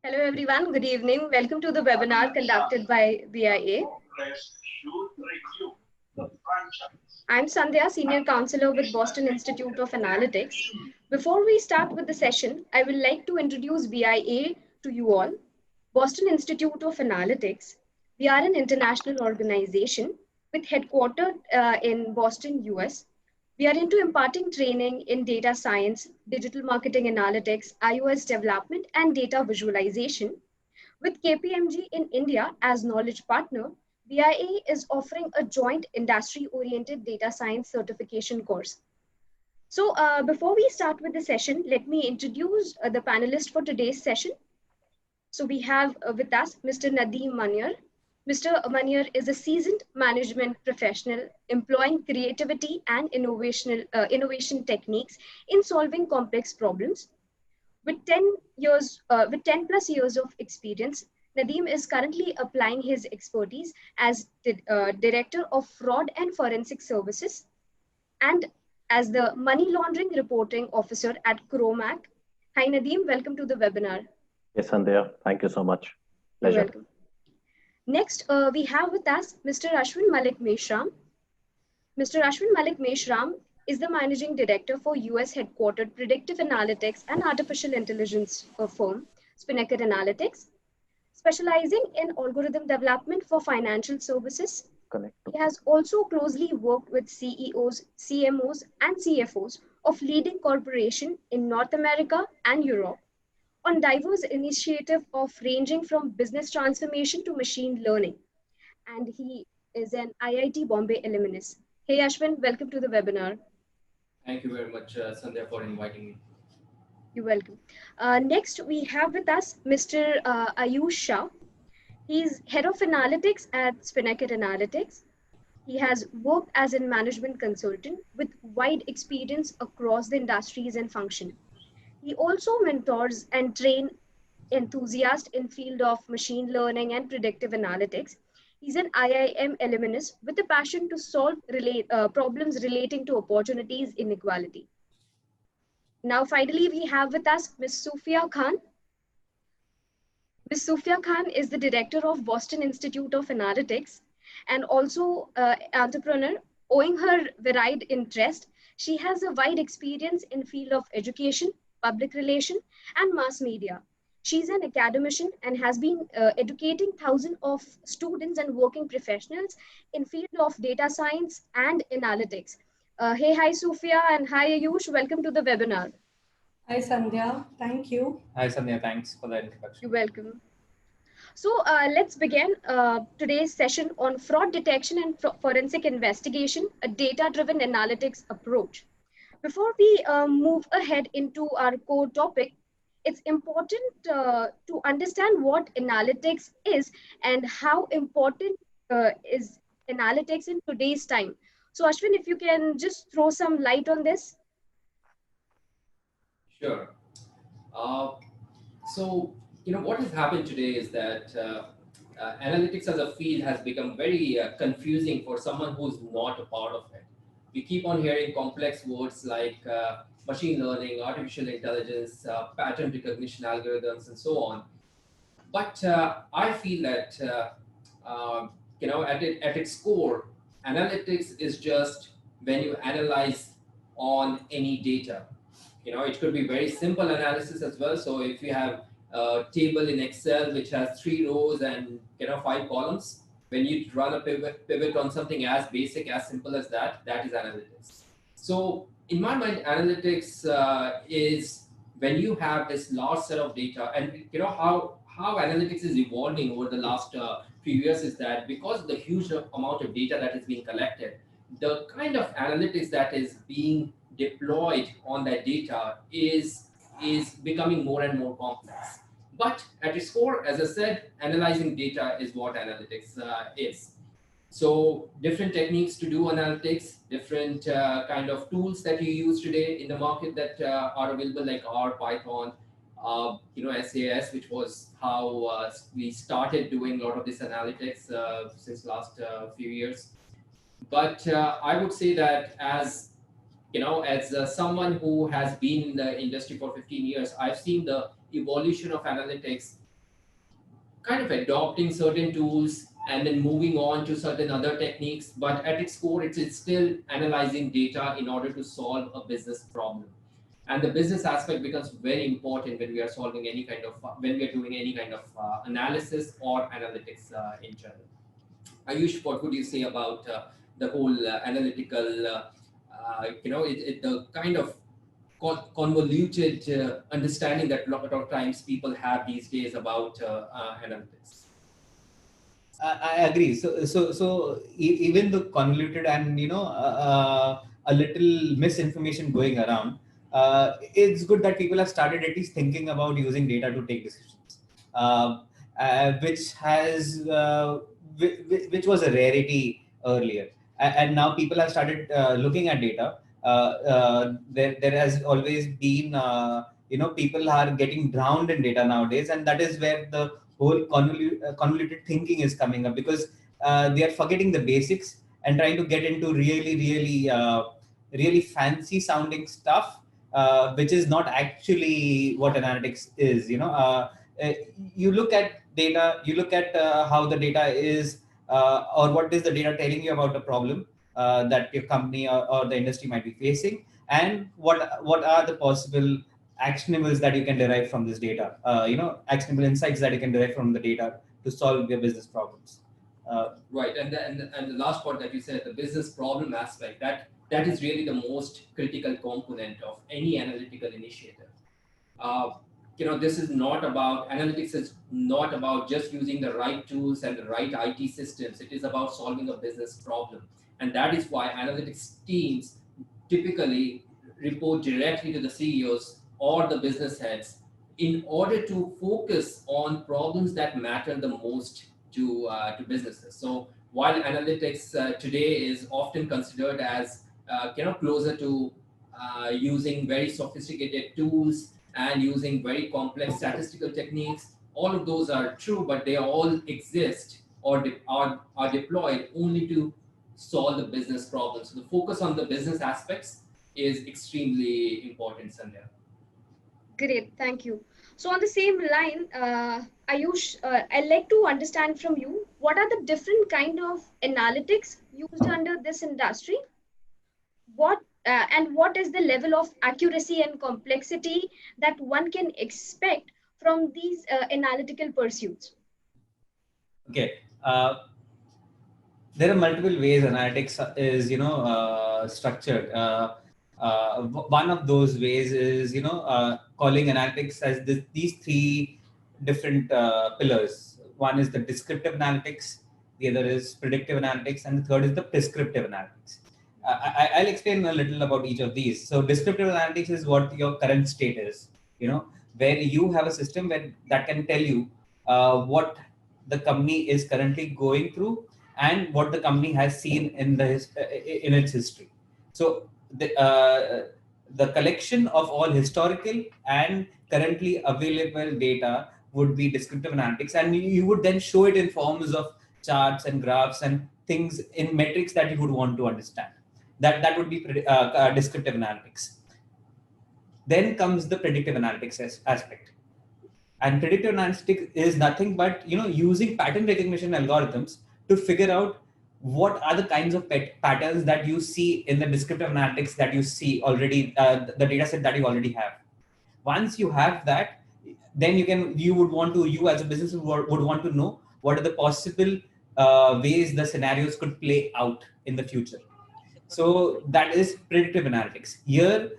Hello everyone, good evening. Welcome to the webinar conducted by BIA. I'm Sandhya, Senior Counselor with Boston Institute of Analytics. Before we start with the session, I would like to introduce BIA to you all. Boston Institute of Analytics. We are an international organization with headquartered in Boston, US. We are into imparting training in data science, digital marketing analytics, iOS development, and data visualization. With KPMG in India as knowledge partner, BIA is offering a joint industry-oriented data science certification course. So before we start with the session, let me introduce the panelists for today's session. So we have with us Mr. Nadeem Maniar. Mr. Maniar is a seasoned management professional employing creativity and innovation techniques in solving complex problems. With 10 plus years of experience, Nadeem is currently applying his expertise as Director of Fraud and Forensic Services and as the Money Laundering Reporting Officer at Cromac. Hi Nadeem, welcome to the webinar. Yes, Sandhya. Thank you so much. You're Pleasure. welcome. Next, we have with us Mr. Ashwin Malik Meshram. Mr. Ashwin Malik Meshram is the Managing Director for US headquartered predictive analytics and artificial intelligence firm, Spinnaker Analytics, specializing in algorithm development for financial services. Connect. He has also closely worked with CEOs, CMOs, and CFOs of leading corporations in North America and Europe on diverse initiatives of ranging from business transformation to machine learning. And he is an IIT Bombay alumnus. Hey Ashwin, welcome to the webinar. Thank you very much, Sandhya, for inviting me. You're welcome. Next, we have with us Mr. Ayush Shah. He's head of analytics at Spinnaker Analytics. He has worked as a management consultant with wide experience across the industries and function. He also mentors and trains enthusiasts in field of machine learning and predictive analytics. He's an IIM alumnus with a passion to solve problems relating to opportunities inequality. Now, finally, we have with us Ms. Sufia Khan. Ms. Sufia Khan is the director of Boston Institute of Analytics and also entrepreneur. Owing her varied interest, she has a wide experience in field of education, public relation, and mass media. She's an academician and has been educating thousands of students and working professionals in field of data science and analytics. Hey, hi, Sufia, and hi, Ayush. Welcome to the webinar. Hi, Sandhya. Thank you. Hi, Sandhya. Thanks for the introduction. You're welcome. So let's begin today's session on fraud detection and forensic investigation, a data-driven analytics approach. Before we move ahead into our core topic, it's important to understand what analytics is and how important is analytics in today's time. So Ashwin, if you can just throw some light on this. Sure. So, what has happened today is that analytics as a field has become very confusing for someone who's not a part of it. We keep on hearing complex words like machine learning, artificial intelligence, pattern recognition algorithms, and so on. But I feel that, at its core, analytics is just when you analyze on any data. It could be very simple analysis as well. So if you have a table in Excel which has 3 rows and 5 columns, when you run a pivot on something as basic, as simple as that, that is analytics. So in my mind, analytics is when you have this large set of data, and how analytics is evolving over the last few years is that because of the huge amount of data that is being collected, the kind of analytics that is being deployed on that data is becoming more and more complex. But at its core, as I said, analyzing data is what analytics is. So different techniques to do analytics, different kind of tools that you use today in the market that are available, like R, Python, SAS, which was how we started doing a lot of this analytics since last few years. But I would say that as someone who has been in the industry for 15 years, I've seen the evolution of analytics kind of adopting certain tools and then moving on to certain other techniques. But at its core, it's still analyzing data in order to solve a business problem. And the business aspect becomes very important when we are solving any kind of, when we are doing any kind of analysis or analytics in general. Ayush, what would you say about the whole analytical, the kind of convoluted understanding that a lot of times people have these days about analytics? I agree. Even the convoluted and a little misinformation going around, it's good that people have started at least thinking about using data to take decisions, which has which was a rarity earlier, and now people have started looking at data. There has always been people are getting drowned in data nowadays, and that is where the whole convoluted thinking is coming up, because they are forgetting the basics and trying to get into really fancy sounding stuff, which is not actually what analytics is. You look at data, you look at how the data is, or what is the data telling you about the problem that your company or the industry might be facing, and what are the possible actionables that you can derive from this data, actionable insights that you can derive from the data to solve your business problems. Right, and the last part that you said, the business problem aspect, that is really the most critical component of any analytical initiative. This is not about, analytics is not about just using the right tools and the right IT systems. It is about solving a business problem. And that is why analytics teams typically report directly to the CEOs or the business heads in order to focus on problems that matter the most to businesses. So while analytics today is often considered as closer to using very sophisticated tools and using very complex statistical techniques, all of those are true, but they all exist or are deployed only to solve the business problems. So the focus on the business aspects is extremely important, Sandhya. Great, thank you. So on the same line, Ayush, I'd like to understand from you, what are the different kind of analytics used under this industry? What is the level of accuracy and complexity that one can expect from these analytical pursuits? Okay. There are multiple ways analytics is structured. One of those ways is calling analytics as these three different pillars. One is the descriptive analytics, the other is predictive analytics, and the third is the prescriptive analytics. I'll explain a little about each of these. So descriptive analytics is what your current state is, where you have a system that can tell you what the company is currently going through and what the company has seen in its history. So the collection of all historical and currently available data would be descriptive analytics, and you would then show it in forms of charts and graphs and things in metrics that you would want to understand. That would be descriptive analytics. Then comes the predictive analytics aspect. And predictive analytics is nothing but using pattern recognition algorithms to figure out what are the kinds of patterns that you see in the descriptive analytics that you see already, the data set that you already have. Once you have that, then you as a business would want to know what are the possible ways the scenarios could play out in the future. So that is predictive analytics. Here,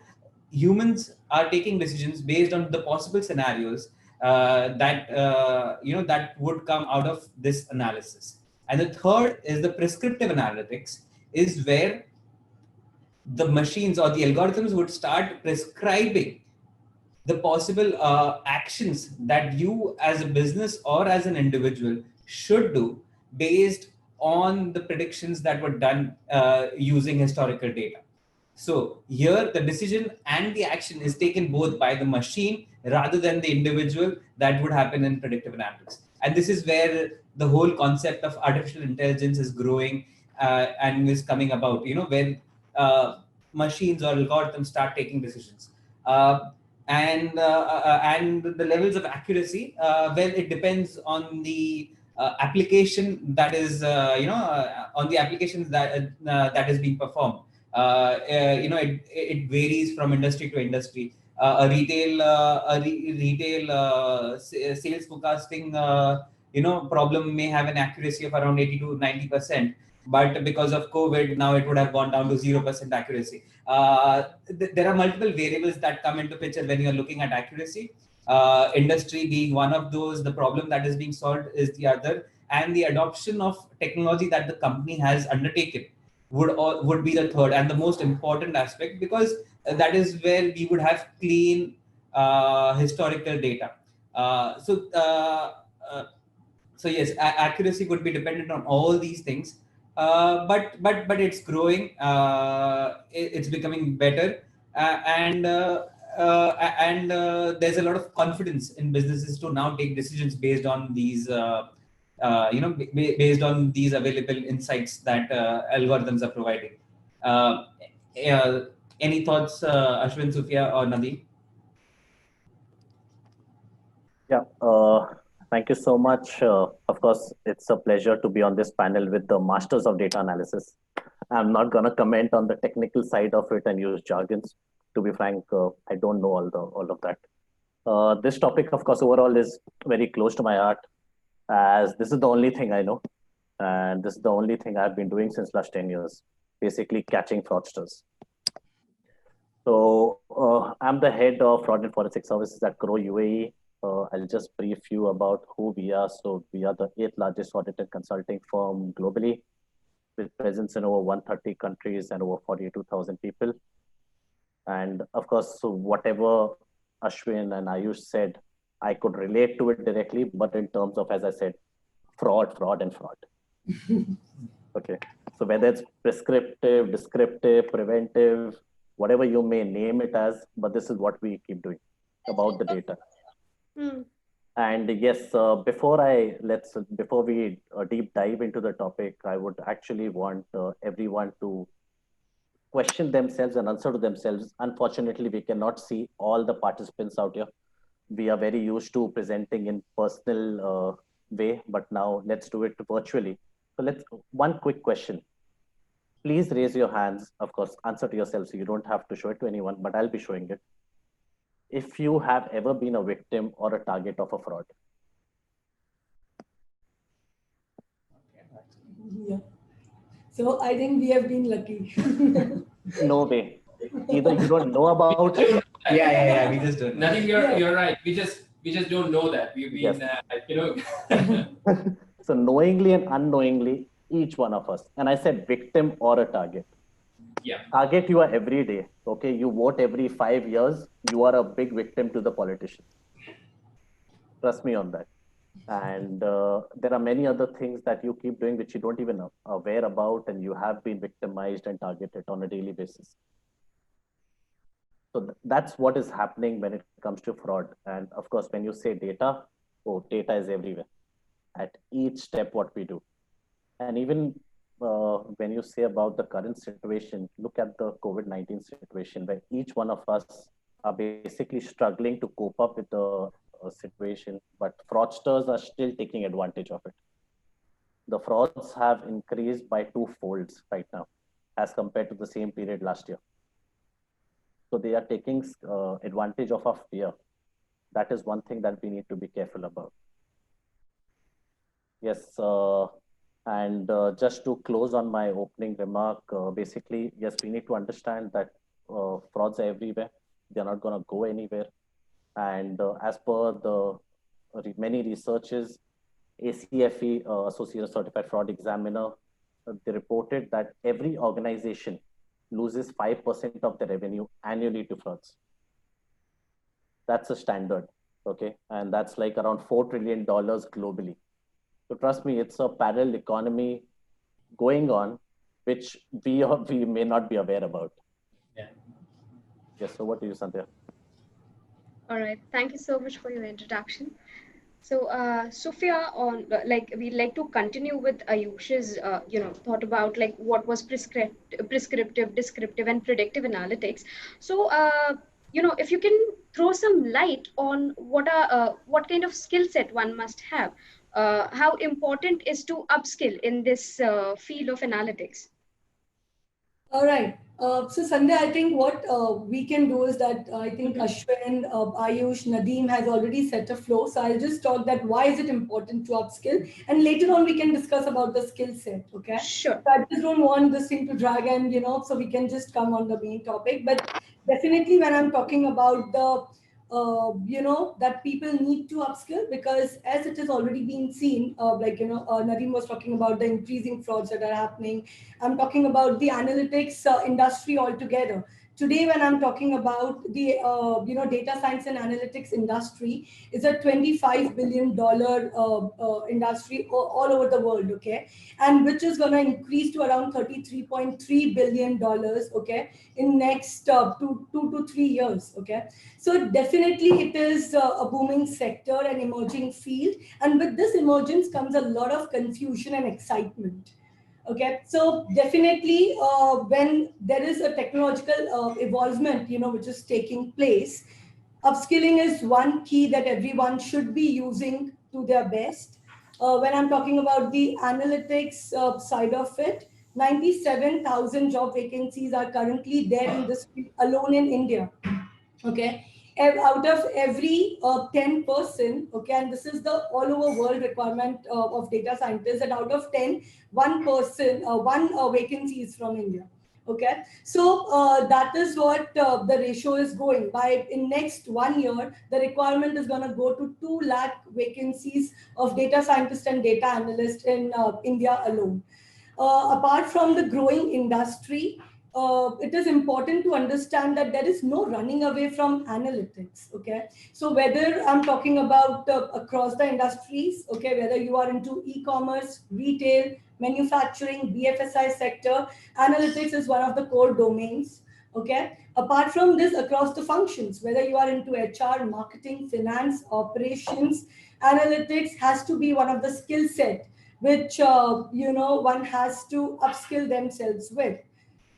humans are taking decisions based on the possible scenarios that would come out of this analysis. And the third is the prescriptive analytics, is where the machines or the algorithms would start prescribing the possible actions that you as a business or as an individual should do based on the predictions that were done using historical data. So here the decision and the action is taken both by the machine rather than the individual. That would happen in predictive analytics. And this is where the whole concept of artificial intelligence is growing and is coming about, where machines or algorithms start taking decisions. and the levels of accuracy, well, it depends on the application that is on the applications that is being performed. It varies from industry to industry. Sales forecasting problem may have an accuracy of around 80 to 90%, but because of COVID, now it would have gone down to 0% accuracy. There are multiple variables that come into picture when you're looking at accuracy. Industry being one of those, the problem that is being solved is the other, and the adoption of technology that the company has undertaken would be the third and the most important aspect, because that is where we would have clean historical data. So yes, accuracy would be dependent on all these things, but it's growing. It's becoming better, and there's a lot of confidence in businesses to now take decisions based on these. Based on these available insights that algorithms are providing. Any thoughts, Ashwin, Sufia, or Nadeem? Yeah, thank you so much. Of course, it's a pleasure to be on this panel with the masters of data analysis. I'm not going to comment on the technical side of it and use jargons. To be frank, I don't know all of that. This topic, of course, overall is very close to my heart, as this is the only thing I know, and this is the only thing I've been doing since last 10 years, basically catching fraudsters. So I'm the head of fraud and forensic services at Crowe UAE. I'll just brief you about who we are. So we are the 8th largest audit and consulting firm globally, with presence in over 130 countries and over 42,000 people. And of course, so whatever Ashwin and Ayush said, I could relate to it directly, but in terms of, as I said, fraud. Okay. So whether it's prescriptive, descriptive, preventive, whatever you may name it as, but this is what we keep doing about the data. And yes, before we deep dive into the topic, I would actually want everyone to question themselves and answer to themselves. Unfortunately, we cannot see all the participants out here. We are very used to presenting in personal way, but now let's do it virtually. So one quick question. Please raise your hands. Of course, answer to yourself, so you don't have to show it to anyone, but I'll be showing it. If you have ever been a victim or a target of a fraud. Yeah. So I think we have been lucky. No way. Either you don't know about it. Yeah. We just don't. Nadeem, you're right. We just don't know that. We've been, yes. So knowingly and unknowingly, each one of us. And I said victim or a target. Yeah. Target you are every day. Okay, you vote every 5 years. You are a big victim to the politicians. Trust me on that. And there are many other things that you keep doing which you don't even aware about, and you have been victimized and targeted on a daily basis. So that's what is happening when it comes to fraud. And of course, when you say data, data is everywhere at each step what we do. And even when you say about the current situation, look at the COVID-19 situation where each one of us are basically struggling to cope up with the situation, but fraudsters are still taking advantage of it. The frauds have increased by 2 folds right now as compared to the same period last year. So they are taking advantage of our fear. That is one thing that we need to be careful about. Yes, and just to close on my opening remark, basically, yes, we need to understand that frauds are everywhere. They're not going to go anywhere. And as per the many researches, ACFE, Association Certified Fraud Examiner, they reported that every organization loses 5% of the revenue annually to frauds. That's a standard, okay? And that's like around $4 trillion globally. So trust me, it's a parallel economy going on, which we may not be aware about. Yeah. Yes, over to you, Sandhya. All right, thank you so much for your introduction. So, Sufia, we'd like to continue with Ayush's, thought about what was prescriptive, descriptive, and predictive analytics. So, if you can throw some light on what kind of skill set one must have, how important is to upskill in this field of analytics? All right. So Sandhya, I think what we can do is that I think Mhm. Ashwin, Ayush, Nadeem has already set a flow. So I'll just talk that why is it important to upskill, and later on we can discuss about the skill set. Okay. Sure. So I just don't want this thing to drag, and so we can just come on the main topic. But definitely, when I'm talking about the that people need to upskill, because as it has already been seen, Nadeem was talking about the increasing frauds that are happening. I'm talking about the analytics industry altogether. Today, when I'm talking about the data science and analytics industry, is a $25 billion industry all over the world, okay, and which is going to increase to around $33.3 billion, okay, in next 2 to 3 years, okay. So definitely, it is a booming sector and emerging field, and with this emergence comes a lot of confusion and excitement. Okay, so definitely when there is a technological evolvement, which is taking place, upskilling is one key that everyone should be using to their best. When I'm talking about the analytics side of it, 97,000 job vacancies are currently there in this field alone in India. Okay, out of every 10 person, okay, and this is the all over world requirement of data scientists, and out of 10, one vacancy is from India. Okay, so that is what the ratio is going by. In next 1 year, the requirement is going to go to 2 lakh vacancies of data scientists and data analysts in India alone. Apart from the growing industry, it is important to understand that there is no running away from analytics. Okay, so whether I'm talking about across the industries, okay, whether you are into e-commerce, retail, manufacturing, BFSI sector, analytics is one of the core domains. Okay, apart from this, across the functions, whether you are into HR, marketing, finance, operations, analytics has to be one of the skill set which one has to upskill themselves with.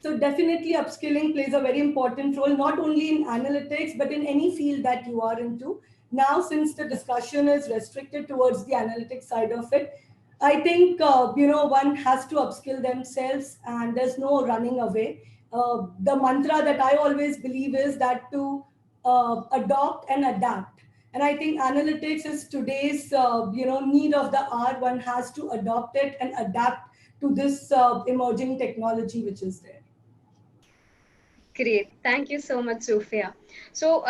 So definitely upskilling plays a very important role, not only in analytics, but in any field that you are into. Now, since the discussion is restricted towards the analytics side of it, I think, one has to upskill themselves and there's no running away. The mantra that I always believe is that to adopt and adapt. And I think analytics is today's, need of the hour. One has to adopt it and adapt to this emerging technology which is there. Great. Thank you so much, Sophia. So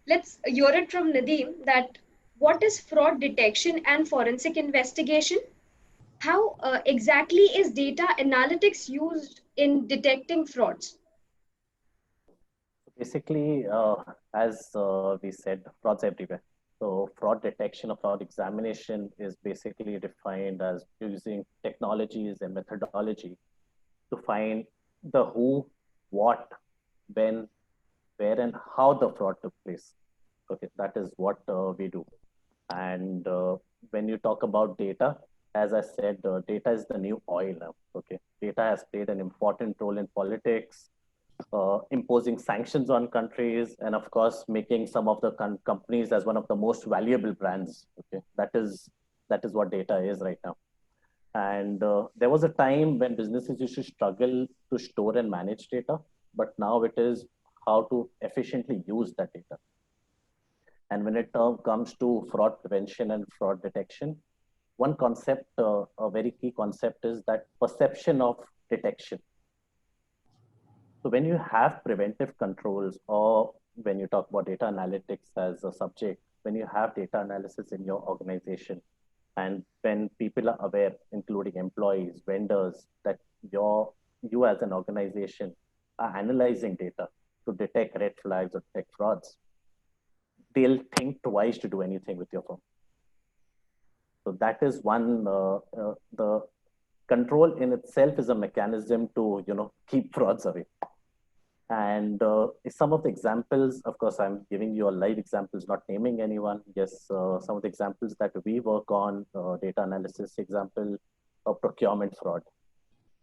let's hear it from Nadeem that what is fraud detection and forensic investigation? How exactly is data analytics used in detecting frauds? Basically, as we said, frauds everywhere. So fraud detection or fraud examination is basically defined as using technologies and methodology to find the who, what, when, where, and how the fraud took place. Okay, that is what we do. And when you talk about data, as I said, data is the new oil now. Okay, data has played an important role in politics, imposing sanctions on countries, and of course, making some of the companies as one of the most valuable brands. Okay, that is what data is right now. And there was a time when businesses used to struggle to store and manage data, but now it is how to efficiently use that data. And when it comes to fraud prevention and fraud detection, one concept, a very key concept, is that perception of detection. So when you have preventive controls, or when you talk about data analytics as a subject, when you have data analysis in your organization, and when people are aware, including employees, vendors, that you as an organization are analyzing data to detect red flags or detect frauds, they'll think twice to do anything with your firm. So that is one, the control in itself is a mechanism to, keep frauds away. And some of the examples, of course, I'm giving you a live examples, not naming anyone. Yes, some of the examples that we work on, data analysis example of procurement fraud,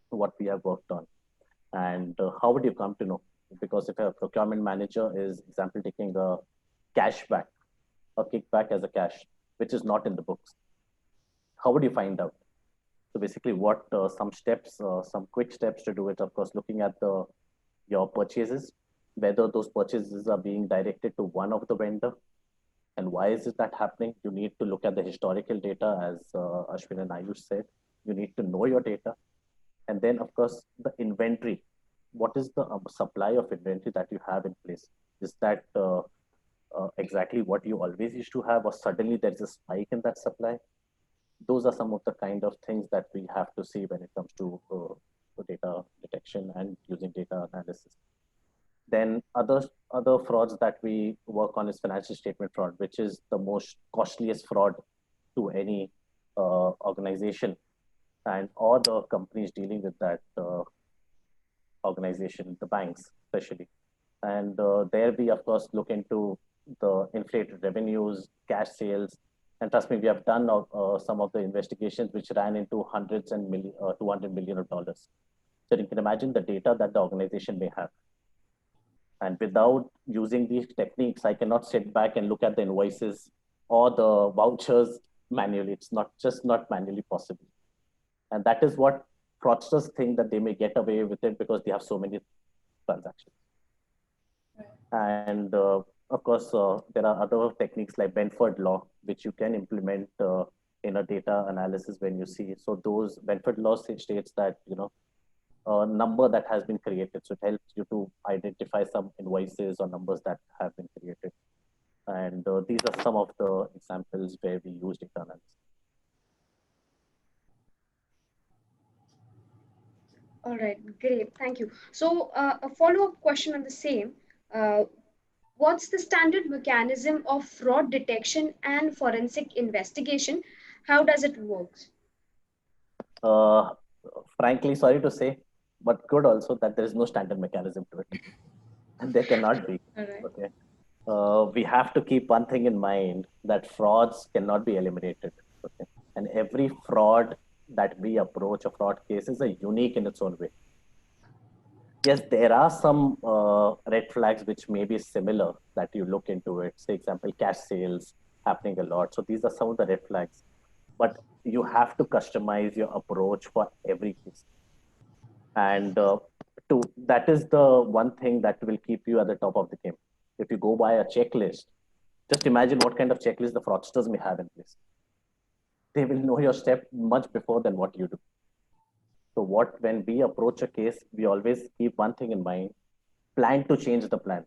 what we have worked on. And how would you come to know? Because if a procurement manager is, example, taking a cashback, a kickback as a cash, which is not in the books, how would you find out? So basically what some steps, some quick steps to do it, of course, looking at your purchases, whether those purchases are being directed to one of the vendor, and why is it that happening? You need to look at the historical data, as Ashwin and Ayush said. You need to know your data. And then, of course, the inventory. What is the supply of inventory that you have in place? Is that exactly what you always used to have, or suddenly there's a spike in that supply? Those are some of the kind of things that we have to see when it comes to data detection and using data analysis. Then other frauds that we work on is financial statement fraud, which is the most costliest fraud to any organization and all the companies dealing with that organization, the banks especially. And there we, of course, look into the inflated revenues, cash sales. And trust me, we have done some of the investigations which ran into hundreds and $200 million. So you can imagine the data that the organization may have. And without using these techniques, I cannot sit back and look at the invoices or the vouchers manually. It's not manually possible. And that is what fraudsters think, that they may get away with it because they have so many transactions. Right. And of course, there are other techniques like Benford law, which you can implement in a data analysis when you see. So those Benford laws states that, a number that has been created. So it helps you to identify some invoices or numbers that have been created. And these are some of the examples where we use data analysis. All right, great, thank you. So a follow-up question on the same. What's the standard mechanism of fraud detection and forensic investigation? How does it work? Frankly, sorry to say, but good also that there is no standard mechanism to it. And there cannot be. Right. Okay. We have to keep one thing in mind, that frauds cannot be eliminated. Okay. And every fraud that we approach, a fraud case, is unique in its own way. Yes, there are some red flags which may be similar that you look into it. Say, example, cash sales happening a lot. So these are some of the red flags. But you have to customize your approach for every case. And that is the one thing that will keep you at the top of the game. If you go by a checklist, just imagine what kind of checklist the fraudsters may have in place. They will know your step much before than what you do. So when we approach a case, we always keep one thing in mind: plan to change the plan.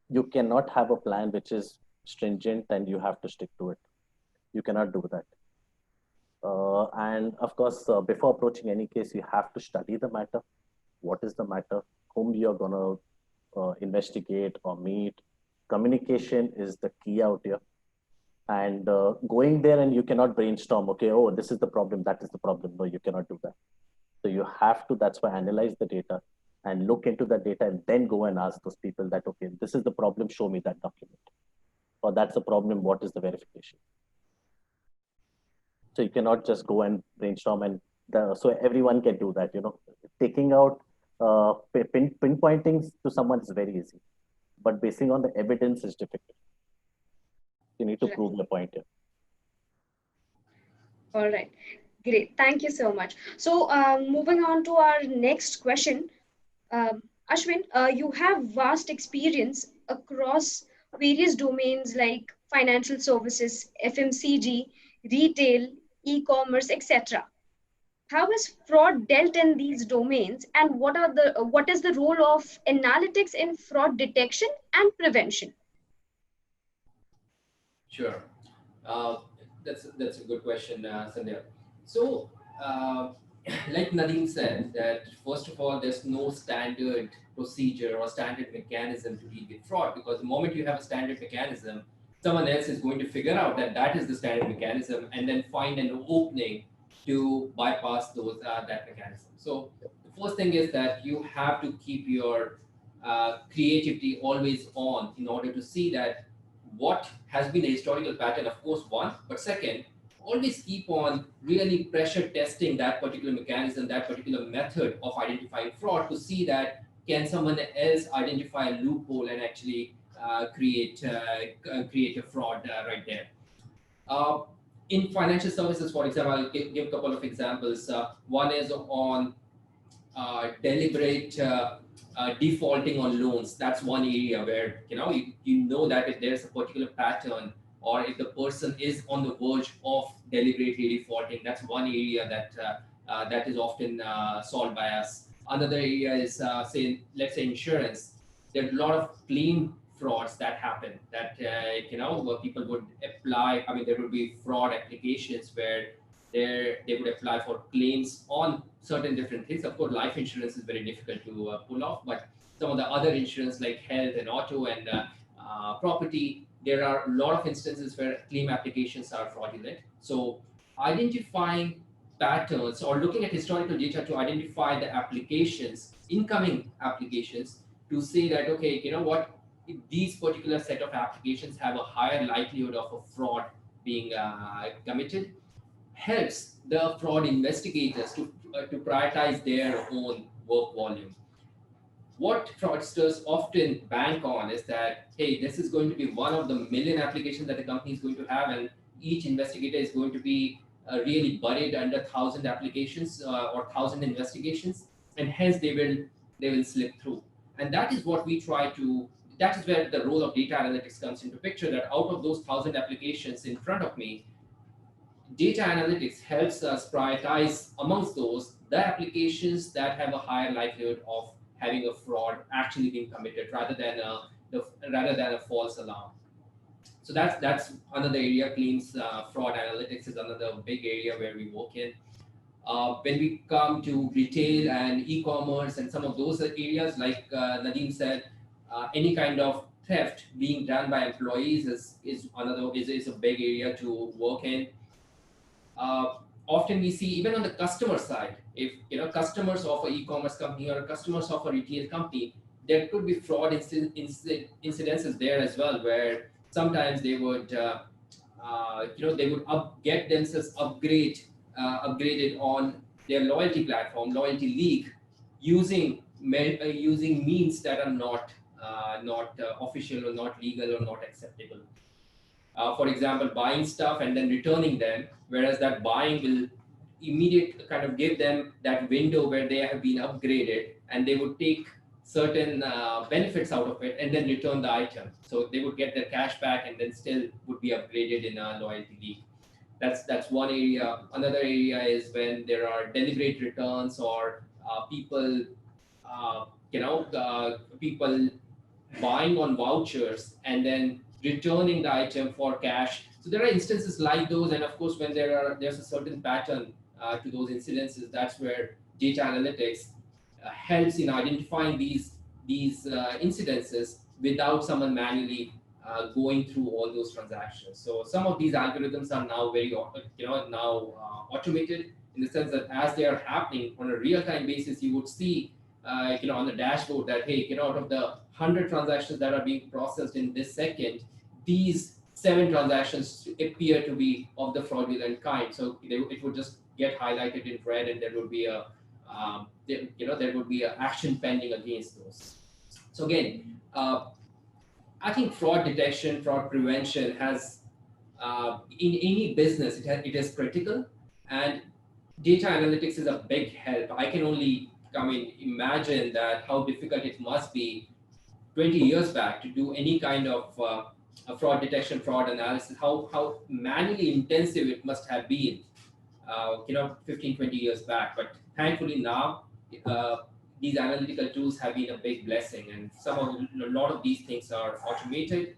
You cannot have a plan which is stringent and you have to stick to it. You cannot do that. And of course, before approaching any case, you have to study the matter. What is the matter? Whom you're going to investigate or meet. Communication is the key out here. And going there and you cannot brainstorm, okay, oh, this is the problem, that is the problem. No, you cannot do that. So you have to, that's why, analyze the data and look into the data and then go and ask those people that, okay, this is the problem, show me that document. Or that's the problem, what is the verification? So you cannot just go and brainstorm and so everyone can do that, taking out, pinpointing to someone is very easy, but basing on the evidence is difficult. You need to prove the point here. All right, great. Thank you so much. So moving on to our next question. Ashwin, you have vast experience across various domains like financial services, FMCG, retail, e-commerce, etc. How is fraud dealt in these domains, and what is the role of analytics in fraud detection and prevention? Sure, that's a good question, Sandhya. So, like Nadeem said, that first of all, there's no standard procedure or standard mechanism to deal with fraud, because the moment you have a standard mechanism, someone else is going to figure out that is the standard mechanism and then find an opening to bypass that mechanism. So the first thing is that you have to keep your creativity always on in order to see that what has been a historical pattern, of course, one, but second, always keep on really pressure testing that particular mechanism, that particular method of identifying fraud, to see that can someone else identify a loophole and actually create a fraud right there. In financial services, for example, I'll give a couple of examples. One is on deliberate defaulting on loans. That's one area where you know that if there's a particular pattern or if the person is on the verge of deliberately defaulting, that's one area that is often solved by us. Another area is let's say insurance. There are a lot of claim frauds that happen that where people would apply. I mean, there would be fraud applications where they would apply for claims on certain different things. Of course, life insurance is very difficult to pull off, but some of the other insurance like health and auto and property, there are a lot of instances where claim applications are fraudulent. So identifying patterns or looking at historical data to identify the applications, incoming applications, to say that, okay, you know what, these particular set of applications have a higher likelihood of a fraud being committed, helps the fraud investigators to prioritize their own work volume. What fraudsters often bank on is that, hey, this is going to be one of the million applications that the company is going to have, and each investigator is going to be really buried under 1,000 applications or 1,000 investigations, and hence they will slip through. And that is what we try to. That is where the role of data analytics comes into picture. That out of those 1,000 applications in front of me, data analytics helps us prioritize amongst those the applications that have a higher likelihood of having a fraud actually being committed rather than a false alarm. So that's another area. Claims fraud analytics is another big area where we work in. When we come to retail and e-commerce and some of those areas, like Nadeem said, any kind of theft being done by employees is a big area to work in. Often we see even on the customer side, if customers of an e-commerce company or customers of a retail company, there could be fraud incidences there as well, where sometimes they would get themselves upgraded on their loyalty platform, Loyalty League, using means that are not official or not legal or not acceptable. For example, buying stuff and then returning them, whereas that buying will immediately kind of give them that window where they have been upgraded and they would take certain benefits out of it and then return the item. So they would get their cash back and then still would be upgraded in a Loyalty League. That's one area. Another area is when there are deliberate returns or people buying on vouchers and then returning the item for cash. So there are instances like those, and of course, when there's a certain pattern to those incidences, that's where data analytics helps in identifying these incidences without someone manually going through all those transactions. So some of these algorithms are now very automated in the sense that as they are happening on a real-time basis, you would see on the dashboard that, hey, out of the 100 transactions that are being processed in this second, these 7 transactions appear to be of the fraudulent kind. So it would just get highlighted in red, and there would be a action pending against those. So again, I think fraud detection, fraud prevention has in any business it is critical, and data analytics is a big help. I can only imagine that how difficult it must be 20 years back to do any kind of a fraud detection, fraud analysis, how manually intensive it must have been 15, 20 years back. But thankfully now these analytical tools have been a big blessing, and a lot of these things are automated.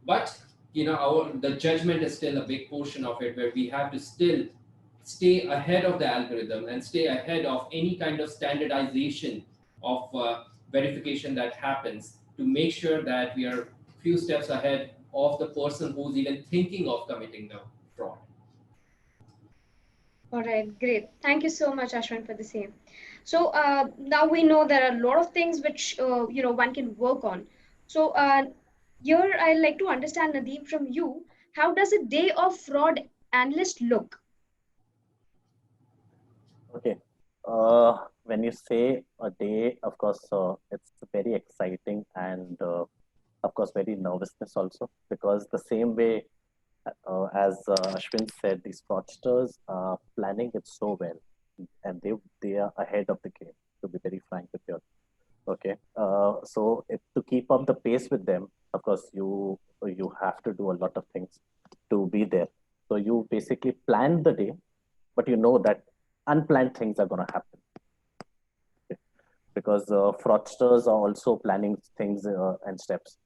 But the judgment is still a big portion of it, where we have to still stay ahead of the algorithm and stay ahead of any kind of standardization of verification that happens, to make sure that we are a few steps ahead of the person who's even thinking of committing the fraud. All right, great. Thank you so much, Ashwin, for the same. So now we know there are a lot of things which one can work on. So here I'd like to understand, Nadeem, from you, how does a day of fraud analyst look? Okay. When you say a day, of course, it's very exciting and, of course, very nervousness also, because the same way as Ashwin said, these fraudsters are planning it so well, and they are ahead of the game. To be very frank with you, okay. So to keep up the pace with them, of course, you have to do a lot of things to be there. So you basically plan the day, but you know that unplanned things are going to happen, okay? Because fraudsters are also planning things and steps.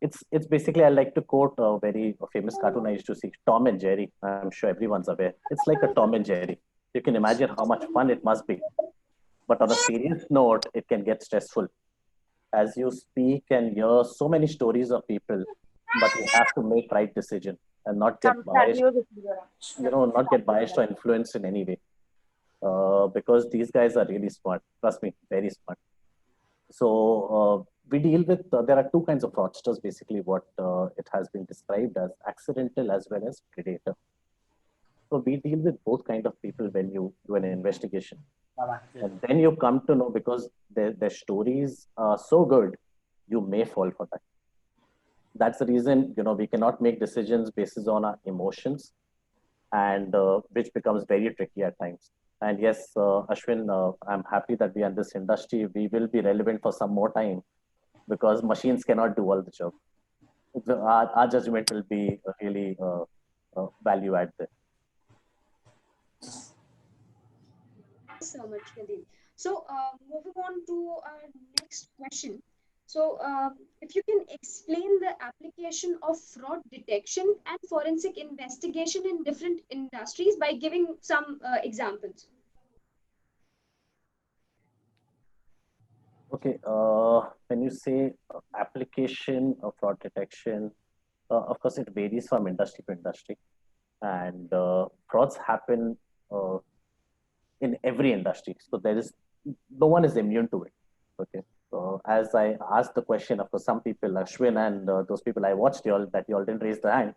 It's basically, I like to quote a very famous cartoon I used to see, Tom and Jerry. I'm sure everyone's aware. It's like a Tom and Jerry. You can imagine how much fun it must be. But on a serious note, it can get stressful. As you speak and hear so many stories of people, but you have to make right decision and not get biased, not get biased or influenced in any way. Because these guys are really smart. Trust me, very smart. So we deal with, there are two kinds of fraudsters, basically what it has been described as: accidental as well as predator. So we deal with both kind of people when you do an investigation. And then you come to know, because their stories are so good, you may fall for that. That's the reason, we cannot make decisions based on our emotions, and which becomes very tricky at times. And yes, Ashwin, I'm happy that we are in this industry. We will be relevant for some more time, because machines cannot do all the job. Our judgment will be really value add there. So much, Nadeem. So moving on to our next question. So if you can explain the application of fraud detection and forensic investigation in different industries by giving some examples. Okay, when you say application of fraud detection, of course, it varies from industry to industry, and frauds happen in every industry. So no one is immune to it. Okay. So as I asked the question, of course, some people, Ashwin and those people I watched, you all didn't raise the hand,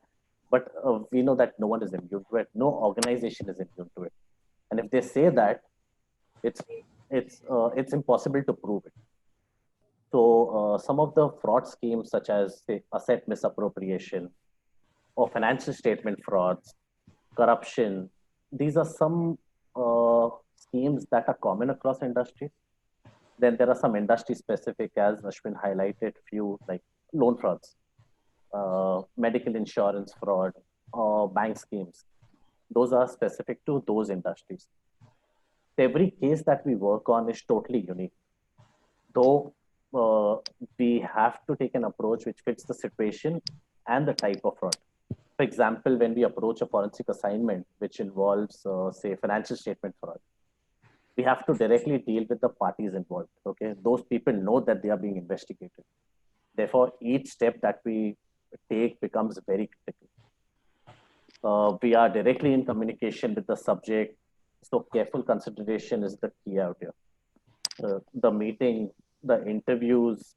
but we know that no one is immune to it. No organization is immune to it. And if they say that, it's impossible to prove it. So some of the fraud schemes, such as, say, asset misappropriation or financial statement frauds, corruption, these are some schemes that are common across industries. Then there are some industry specific, as Ashwin highlighted, few like loan frauds, medical insurance fraud, or bank schemes. Those are specific to those industries. Every case that we work on is totally unique. Though we have to take an approach which fits the situation and the type of fraud. For example, when we approach a forensic assignment, which involves, say, financial statement fraud, we have to directly deal with the parties involved. Okay, those people know that they are being investigated. Therefore, each step that we take becomes very critical. We are directly in communication with the subject, so careful consideration is the key out here. The meeting, the interviews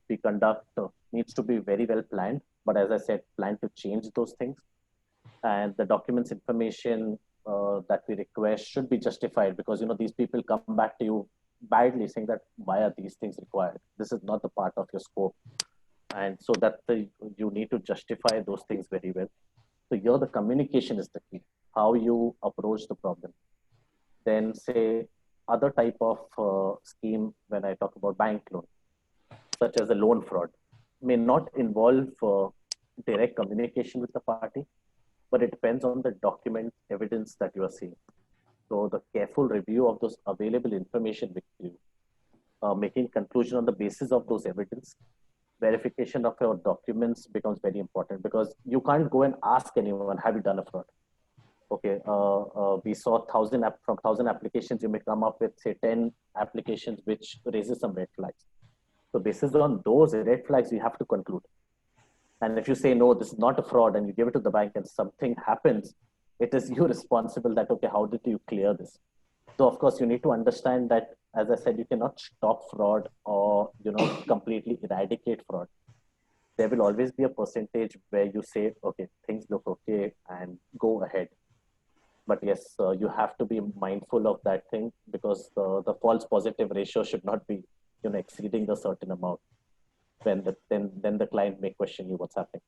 we conduct needs to be very well planned. But as I said, plan to change those things. And the documents information that we request should be justified, because these people come back to you badly saying that, why are these things required? This is not the part of your scope. And so that you need to justify those things very well. So here the communication is the key, how you approach the problem. Then, say, other type of scheme, when I talk about bank loan, such as a loan fraud, may not involve direct communication with the party, but it depends on the document evidence that you are seeing. So the careful review of those available information with you, making conclusion on the basis of those evidence, verification of your documents becomes very important, because you can't go and ask anyone, have you done a fraud? Okay, we saw 1,000 applications, you may come up with, say, 10 applications which raises some red flags. So based on those red flags, you have to conclude. And if you say, no, this is not a fraud, and you give it to the bank and something happens, it is you responsible that, okay, how did you clear this? So of course, you need to understand that, as I said, you cannot stop fraud or, completely eradicate fraud. There will always be a percentage where you say, okay, things look okay, and go ahead. But yes, you have to be mindful of that thing, because the false positive ratio should not be, exceeding a certain amount. Then the client may question you what's happening.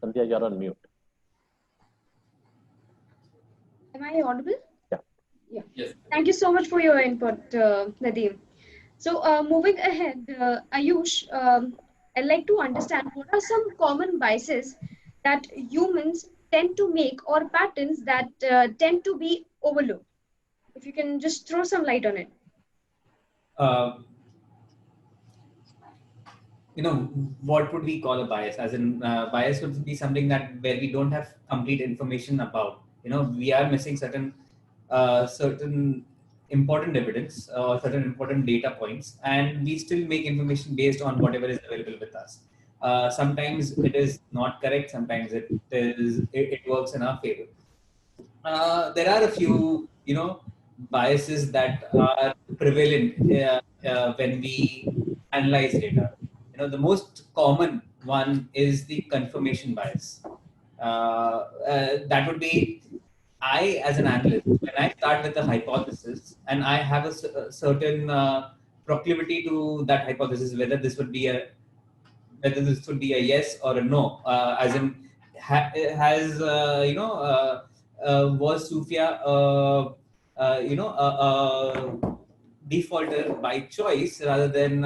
Sandhya, you're on mute. Am I audible? Yeah. Yeah. Yes. Thank you so much for your input, Nadeem. So moving ahead, Ayush, I'd like to understand what are some common biases that humans tend to make, or patterns that tend to be overlooked? If you can just throw some light on it. What would we call a bias? As in, bias would be something that where we don't have complete information about. We are missing certain important evidence or certain important data points, and we still make information based on whatever is available with us. Sometimes it is not correct. Sometimes it works in our favor. There are a few, biases that are prevalent when we analyze data. The most common one is the confirmation bias. That would be, I, as an analyst, when I start with a hypothesis and I have a certain proclivity to that hypothesis, whether this would be a yes or a no, as in was Sufia defaulter by choice rather than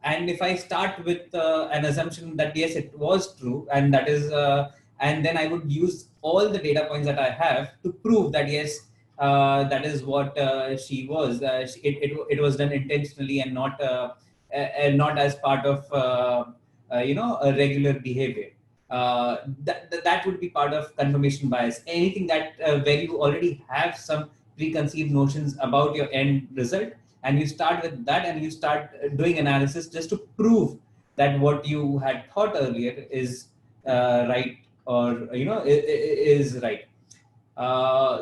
and if I start with an assumption that yes, it was true, and that is and then I would use all the data points that I have to prove that yes, that is what she was. It was done intentionally and not as part of a regular behavior. That would be part of confirmation bias. Anything that where you already have some preconceived notions about your end result, and you start with that and you start doing analysis just to prove that what you had thought earlier is right, or is right.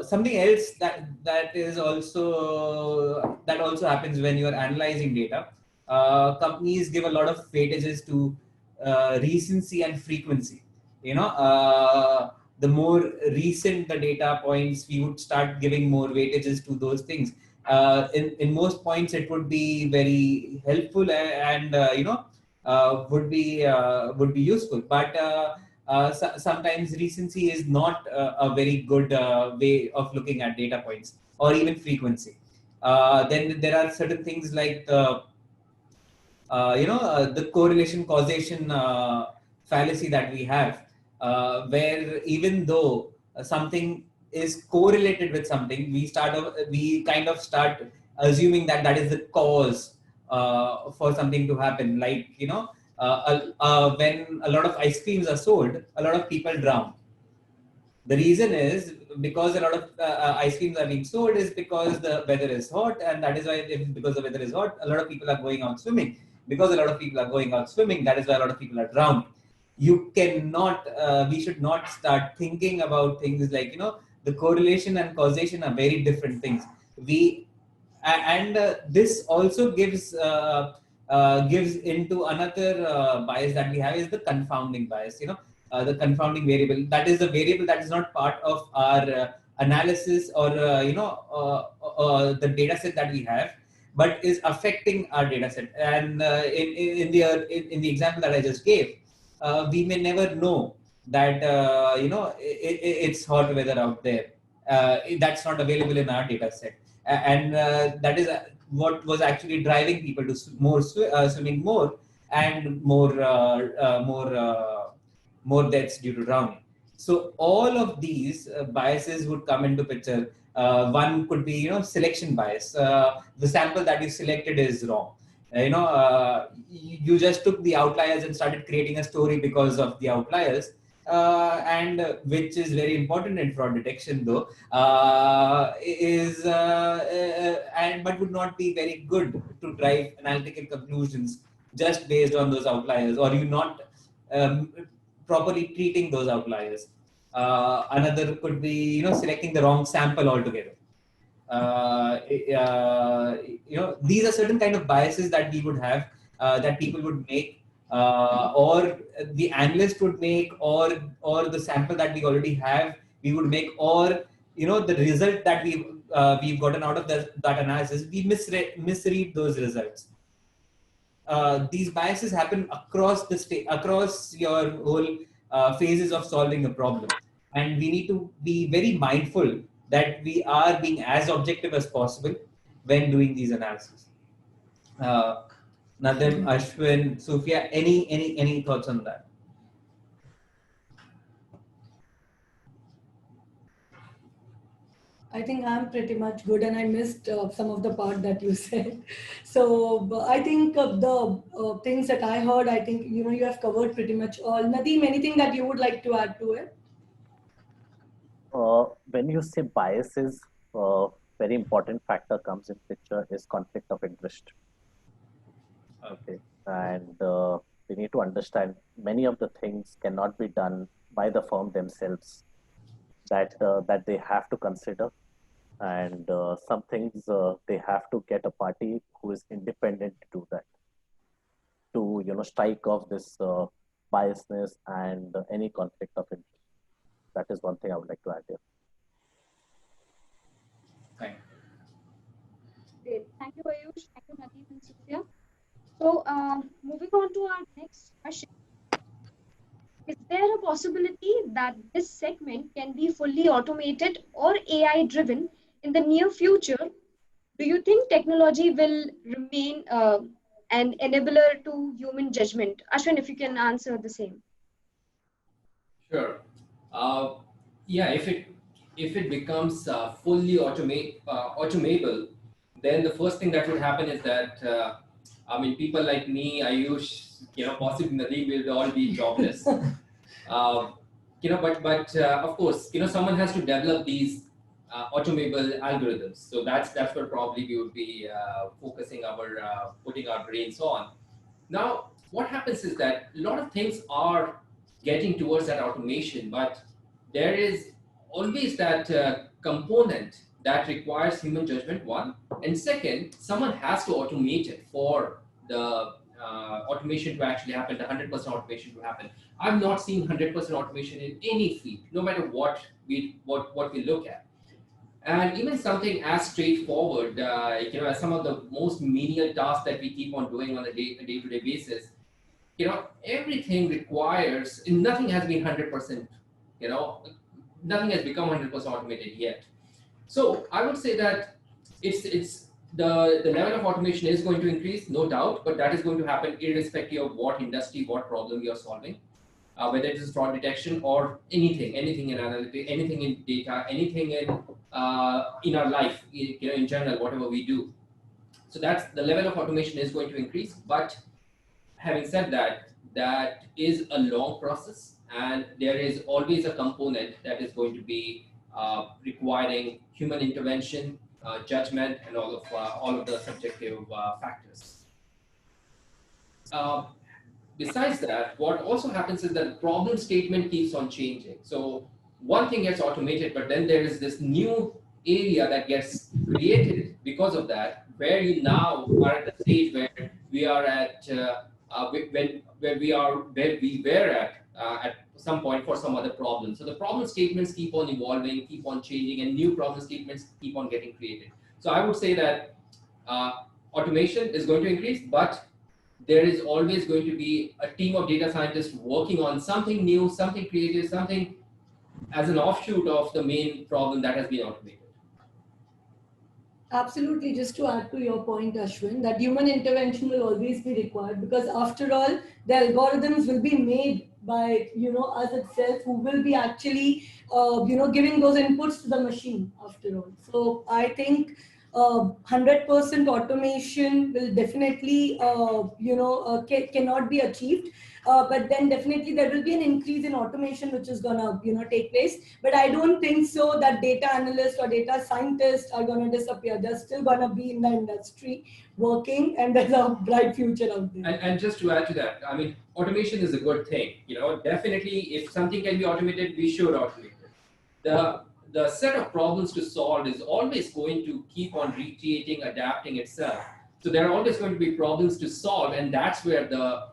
Something else that also happens when you are analyzing data. Companies give a lot of weightages to recency and frequency. The more recent the data points, we would start giving more weightages to those things. In most points, it would be very helpful and would be useful, but sometimes recency is not a very good way of looking at data points, or even frequency. Then there are certain things like the correlation causation fallacy that we have, where even though something is correlated with something, we kind of start assuming that is the cause for something to happen. Like, when a lot of ice creams are sold, a lot of people drown. The reason is because a lot of ice creams are being sold is because the weather is hot, and that is why, because the weather is hot, a lot of people are going out swimming. Because a lot of people are going out swimming, that is why a lot of people are drowned. You cannot, we should not start thinking about things like, the correlation and causation are very different things. This also gives into another bias that we have, is the confounding bias. The confounding variable, that is the variable that is not part of our analysis or the data set that we have, but is affecting our data set. And in the example that I just gave, we may never know that it's hot weather out there. That's not available in our data set, and that is what was actually driving people to swimming more, and more deaths due to drowning. So all of these biases would come into picture. One could be, selection bias. The sample that you selected is wrong. You just took the outliers and started creating a story because of the outliers, and which is very important in fraud detection, though, but would not be very good to drive analytical conclusions just based on those outliers, or you not properly treating those outliers. Another could be, selecting the wrong sample altogether. These are certain kind of biases that we would have, that people would make or the analyst would make, or the sample that we already have, we would make, or the result that we've gotten out of that analysis, we misread those results. These biases happen across across your whole phases of solving a problem, and we need to be very mindful that we are being as objective as possible when doing these analyses. Nadim, Ashwin, Sophia, any thoughts on that? I think I'm pretty much good, and I missed some of the part that you said. So I think the things that I heard, I think you have covered pretty much all. Nadeem, anything that you would like to add to it? When you say biases, very important factor comes in picture is conflict of interest. Okay, and we need to understand many of the things cannot be done by the firm themselves. That they have to consider, and some things they have to get a party who is independent to do that, to strike off this biasness and any conflict of interest. That is one thing I would like to add here. Thank you. Great. Thank you, Ayush. Thank you, Nadeem and Sophia. So moving on to our next question. Is there a possibility that this segment can be fully automated or AI driven in the near future? Do you think technology will remain an enabler to human judgment? Ashwin, if you can answer the same. Sure. Yeah, if it becomes fully automatable, then the first thing that would happen is that people like me, Ayush, possibly Nadeem will all be jobless. But of course, someone has to develop these automable algorithms. So that's what probably we would be focusing putting our brains on. Now, what happens is that a lot of things are getting towards that automation, but there is always that component that requires human judgment, one, and second, someone has to automate it for the automation to actually happen, the 100% automation to happen. I've not seen 100% automation in any field, no matter what we look at. And even something as straightforward, as some of the most menial tasks that we keep on doing on a day-to-day basis, everything requires, nothing has been 100%, nothing has become 100% automated yet. So I would say that it's the level of automation is going to increase, no doubt, but that is going to happen irrespective of what industry, what problem you're solving, whether it is fraud detection or anything in analytics, anything in data, anything in our life, in general, whatever we do. So that's the level of automation is going to increase. But having said that, that is a long process, and there is always a component that is going to be requiring human intervention, judgment, and all of the subjective factors. Besides that, what also happens is that the problem statement keeps on changing. So one thing gets automated, but then there is this new area that gets created because of that, where you now are at the stage where we are at where we were at some point for some other problem. So the problem statements keep on evolving, keep on changing, and new problem statements keep on getting created. So I would say that automation is going to increase, but there is always going to be a team of data scientists working on something new, something creative, something as an offshoot of the main problem that has been automated. Absolutely. Just to add to your point, Ashwin, that human intervention will always be required, because after all, the algorithms will be made by, us itself, who will be actually, giving those inputs to the machine after all. So I think 100% automation will definitely, cannot be achieved. But then definitely there will be an increase in automation which is gonna, take place. But I don't think so that data analysts or data scientists are gonna disappear. They're still gonna be in the industry working, and there's a bright future out there. And just to add to that, automation is a good thing. Definitely, if something can be automated, we should automate it. The set of problems to solve is always going to keep on recreating, adapting itself. So there are always going to be problems to solve, and that's where the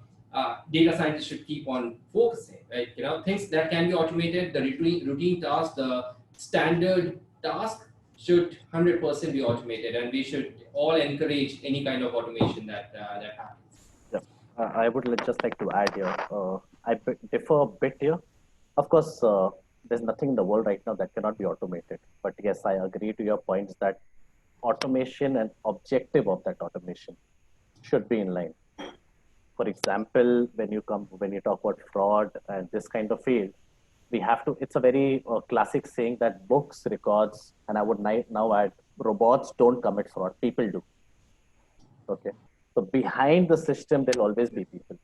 data scientists should keep on focusing, right? Things that can be automated, the routine task, the standard task should 100% be automated, and we should all encourage any kind of automation that happens. Yes, I would just like to add here. I differ a bit here. Of course, there's nothing in the world right now that cannot be automated. But yes, I agree to your points that automation and objective of that automation should be in line. For example, when you talk about fraud and this kind of field, we have to. It's a very classic saying that books, records, and I would now add robots don't commit fraud. People do. Okay, so behind the system, there'll always be people.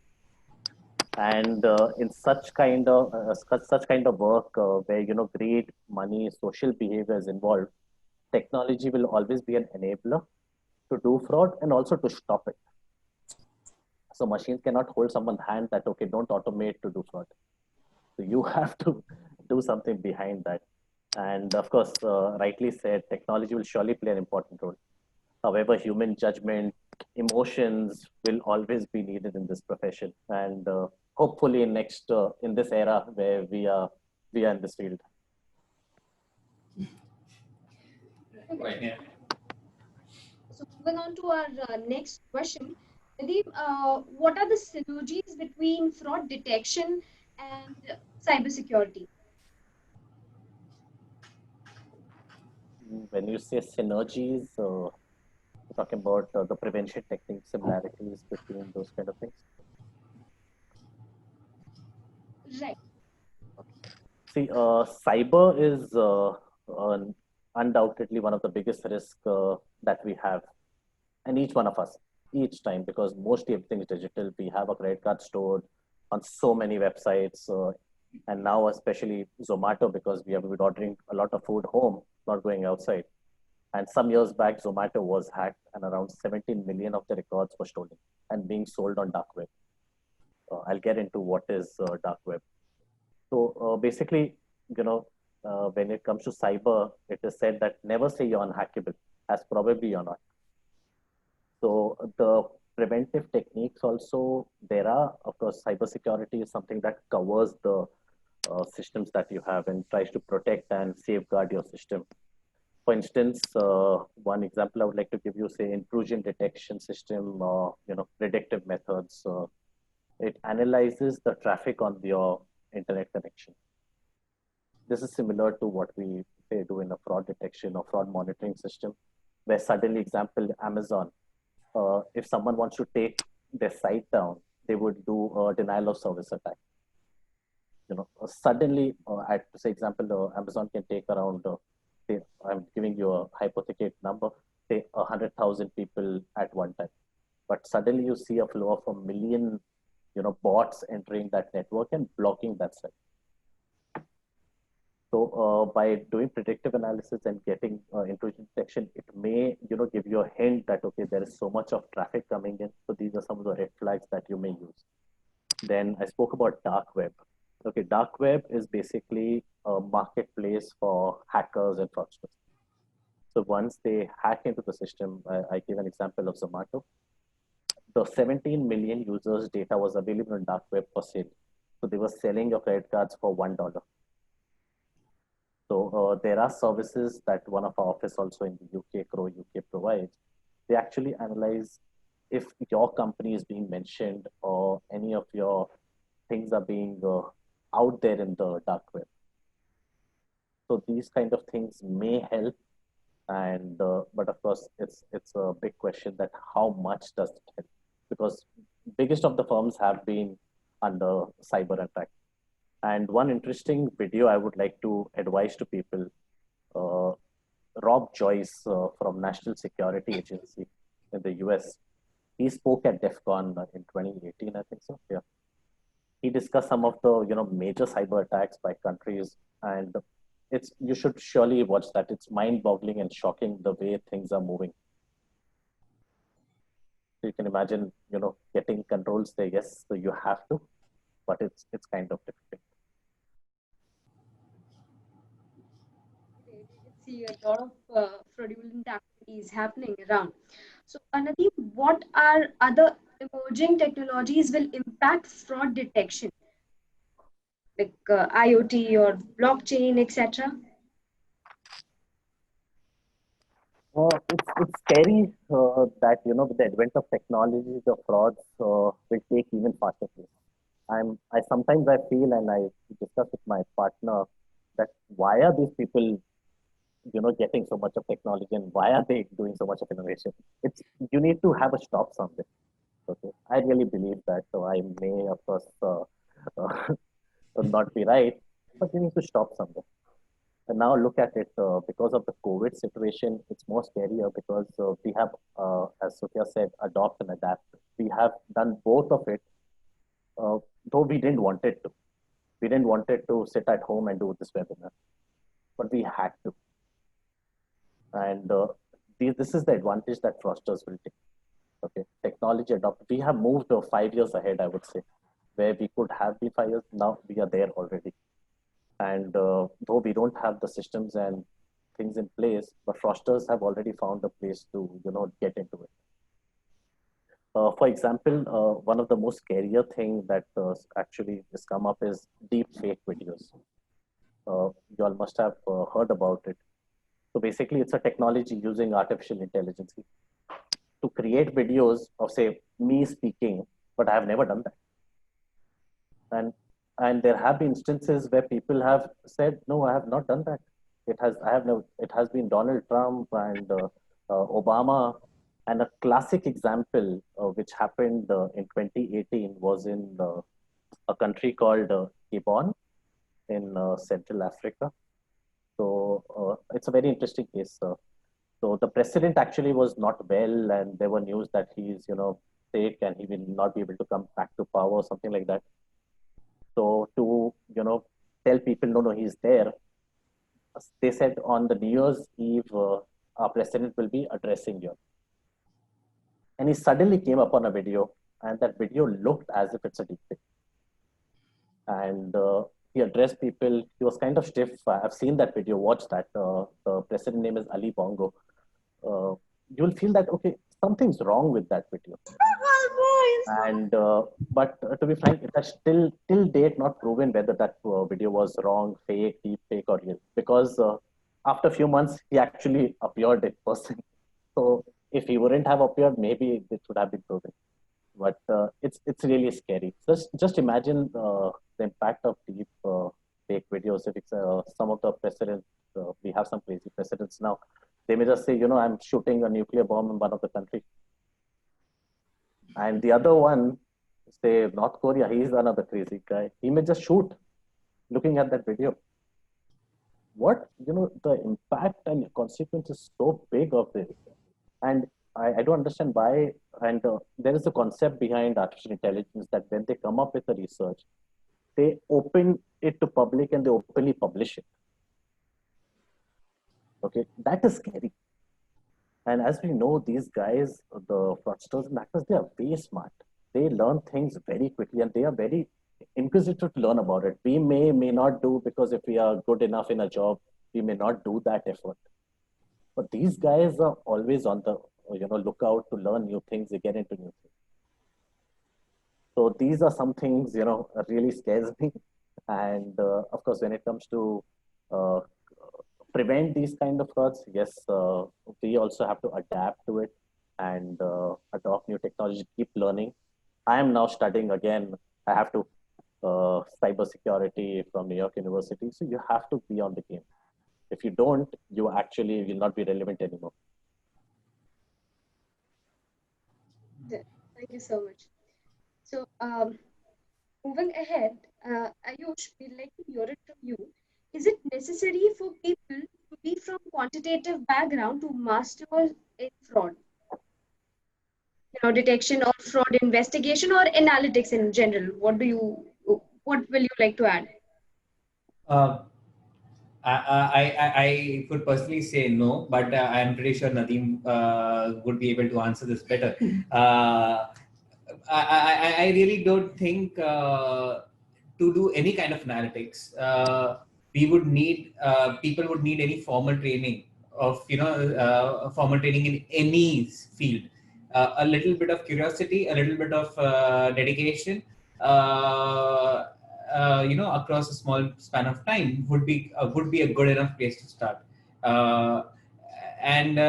And in such kind of work where greed, money, social behavior is involved, technology will always be an enabler to do fraud and also to stop it. So machines cannot hold someone's hand that okay, don't automate to do fraud. So you have to do something behind that. And of course, rightly said, technology will surely play an important role. However, human judgment, emotions will always be needed in this profession. And hopefully in this era where we are in this field. Right. Yeah. So moving on to our next question, Nadeem, what are the synergies between fraud detection and cybersecurity? When you say synergies, you're talking about the prevention techniques, similarities between those kind of things? Right. See, cyber is undoubtedly one of the biggest risks that we have, and each one of us, each time, because mostly everything is digital. We have a credit card stored on so many websites, and now especially Zomato, because we have been ordering a lot of food home, not going outside. And some years back, Zomato was hacked, and around 17 million of the records were stolen and being sold on dark web. I'll get into what is dark web. So basically, when it comes to cyber, it is said that never say you're unhackable, as probably you're not. So the preventive techniques also, there are, of course, cybersecurity is something that covers the systems that you have and tries to protect and safeguard your system. For instance, one example I would like to give you, say, intrusion detection system, predictive methods. It analyzes the traffic on your internet connection. This is similar to what we say do in a fraud detection or fraud monitoring system, where suddenly, example, Amazon, if someone wants to take their site down, they would do a denial of service attack. Suddenly, at say example, Amazon can take around, I'm giving you a hypothetical number, say 100,000 people at one time. But suddenly you see a flow of 1 million, bots entering that network and blocking that site. So by doing predictive analysis and getting intrusion detection, it may, give you a hint that, okay, there is so much of traffic coming in. So these are some of the red flags that you may use. Then I spoke about dark web. Okay, dark web is basically a marketplace for hackers and fraudsters. So once they hack into the system, I give an example of Zomato. The 17 million users' data was available on dark web for sale. So they were selling your credit cards for $1. So there are services that one of our office also in the UK, Crow UK provides. They actually analyze if your company is being mentioned or any of your things are being out there in the dark web. So these kind of things may help, and but of course it's a big question that how much does it help? Because biggest of the firms have been under cyber attack. And one interesting video I would like to advise to people, Rob Joyce from National Security Agency in the US, he spoke at DEF CON in 2018, I think so. Yeah, he discussed some of the major cyber attacks by countries, and you should surely watch that. It's mind-boggling and shocking the way things are moving. So you can imagine, getting controls there. Yes, so you have to, but it's kind of difficult. See a lot of fraudulent activities happening around. So, Nadeem, what are other emerging technologies will impact fraud detection, like IoT or blockchain, etc.? It's scary that with the advent of technology, the frauds will take even faster place. I sometimes I feel, and I discuss with my partner, that why are these people getting so much of technology, and why are they doing so much of innovation? It's You need to have a stop somewhere. Okay, I really believe that. So I may, of course, not be right, but we need to stop somewhere. And now look at it, because of the COVID situation, it's more scarier because we have, as Sophia said, adopt and adapt. We have done both of it, uh, though we didn't want it to. We didn't want it to sit at home and do this webinar, but we had to. And this is the advantage that fraudsters will take. Okay, technology adopt. We have moved 5 years ahead, I would say, where we could have been 5 years. Now we are there already. And though we don't have the systems and things in place, but fraudsters have already found a place to get into it. For example, one of the most scarier thing that actually has come up is deep fake videos. You all must have heard about it. So basically, it's a technology using artificial intelligence to create videos of, say, me speaking, but I have never done that. And there have been instances where people have said, no, I have not done that. It has been Donald Trump and Obama. And a classic example which happened in 2018 was in a country called Gabon in Central Africa. So it's a very interesting case. So the president actually was not well, and there were news that he's sick and he will not be able to come back to power or something like that. So to tell people no, he's there, they said on the New Year's Eve, our president will be addressing you. And he suddenly came up on a video, and that video looked as if it's a deepfake. And he addressed people. He was kind of stiff. I've seen that video. Watch that. The president name is Ali Bongo. You will feel that okay, something's wrong with that video. And but to be frank, it has till date not proven whether that video was wrong, fake, deep fake, or real. Because after a few months, he actually appeared in person. So if he wouldn't have appeared, maybe it would have been proven. But it's really scary. Just imagine the impact of deep fake videos. If it's some of the presidents, we have some crazy presidents now. They may just say, I'm shooting a nuclear bomb in one of the countries. And the other one, say North Korea, he's another crazy guy. He may just shoot looking at that video. The impact and consequence is so big of this. And I don't understand why. And there is a concept behind artificial intelligence that when they come up with a research, they open it to public and they openly publish it. Okay, that is scary. And as we know, these guys, the fraudsters and hackers, they are very smart. They learn things very quickly and they are very inquisitive to learn about it. We may not do, because if we are good enough in a job, we may not do that effort. But these guys are always on the lookout to learn new things, they get into new things. So these are some things, really scares me. And of course, when it comes to prevent these kind of frauds, yes, we also have to adapt to it and adopt new technology, keep learning. I am now studying again. I have to cybersecurity from New York University. So you have to be on the game. If you don't, you actually will not be relevant anymore. Thank you so much. So moving ahead, Ayush, we'd like to hear it from you. Is it necessary for people to be from quantitative background to master in fraud? Detection or fraud investigation or analytics in general? What will you like to add? I could personally say no, but I'm pretty sure Nadeem would be able to answer this better. I really don't think to do any kind of analytics, we would need people would need any formal training of formal training in any field. a little bit of curiosity, a little bit of dedication, across a small span of time would be a good enough place to start. And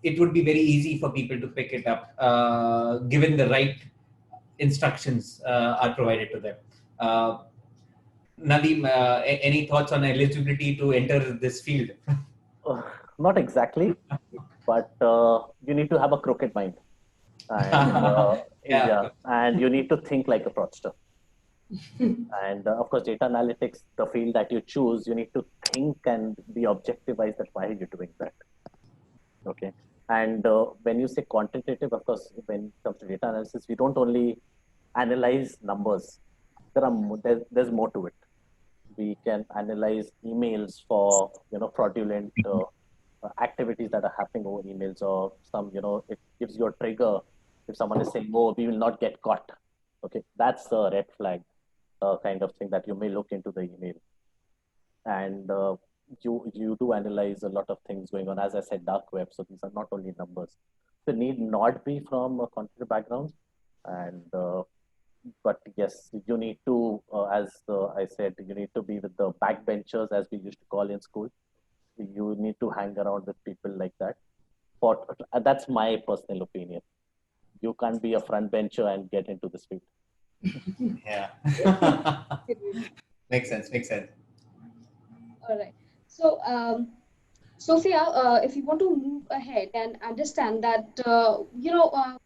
it would be very easy for people to pick it up, given the right instructions are provided to them. Nadeem, any thoughts on eligibility to enter this field? Not exactly, but you need to have a crooked mind. And, and you need to think like a fraudster. And of course, data analytics, the field that you choose, you need to think and be objectivized that why are you doing that. Okay. And when you say quantitative, of course, when it comes to data analysis, we don't only analyze numbers. There's more to it. We can analyze emails for fraudulent activities that are happening over emails, or some it gives you a trigger if someone is saying, "Oh, we will not get caught." Okay, that's a red flag kind of thing that you may look into the email. And you do analyze a lot of things going on. As I said, dark web. So these are not only numbers. So need not be from a quantitative background, and but yes, you need to, as I said, you need to be with the backbenchers, as we used to call in school. You need to hang around with people like that. That's my personal opinion. You can't be a front bencher and get into this field. Yeah. Makes sense. All right. So, Sophia, if you want to move ahead and understand that,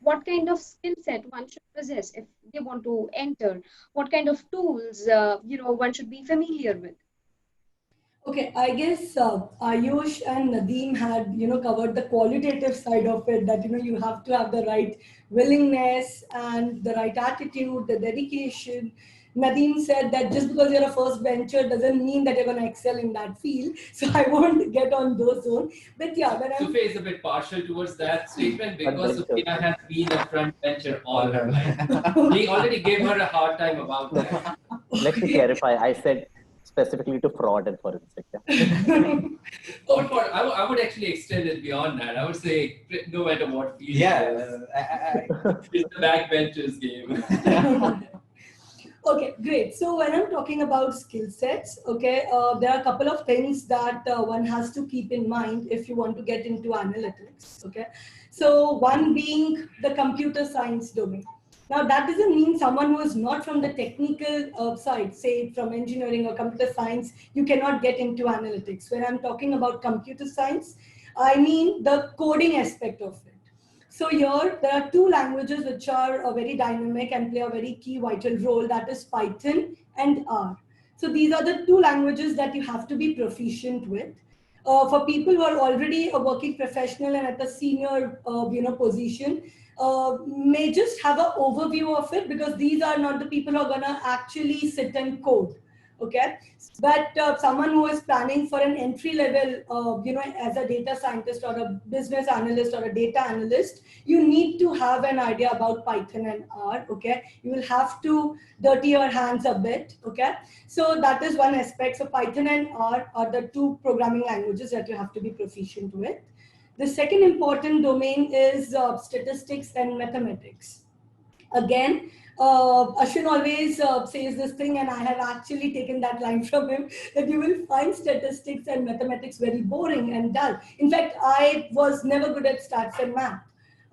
what kind of skill set one should possess if they want to enter, what kind of tools, one should be familiar with. Okay, I guess Ayush and Nadeem had, covered the qualitative side of it, that, you have to have the right willingness and the right attitude, the dedication. Nadeem said that just because you're a first bencher doesn't mean that you're going to excel in that field. So I won't get on those zones. But yeah, when Sophia is a bit partial towards that statement because Sophia has been a front bencher all her life. He already gave her a hard time about that. Let me clarify. I said specifically to fraud and forensic. I would actually extend it beyond that. I would say no matter what field. It's the backbenchers game. Okay, great. So when I'm talking about skill sets, there are a couple of things that one has to keep in mind if you want to get into analytics. Okay, so one being the computer science domain. Now, that doesn't mean someone who is not from the technical side, say from engineering or computer science, you cannot get into analytics. When I'm talking about computer science, I mean the coding aspect of it. So here, there are two languages which are very dynamic and play a very key vital role, that is Python and R. So these are the two languages that you have to be proficient with. For people who are already a working professional and at a senior position, may just have an overview of it, because these are not the people who are going to actually sit and code. Okay, but someone who is planning for an entry level, as a data scientist or a business analyst or a data analyst, you need to have an idea about Python and R. Okay, you will have to dirty your hands a bit. Okay, so that is one aspect. So Python and R are the two programming languages that you have to be proficient with. The second important domain is statistics and mathematics. Again, Ashwin always says this thing, and I have actually taken that line from him, that you will find statistics and mathematics very boring and dull. In fact, I was never good at stats and math.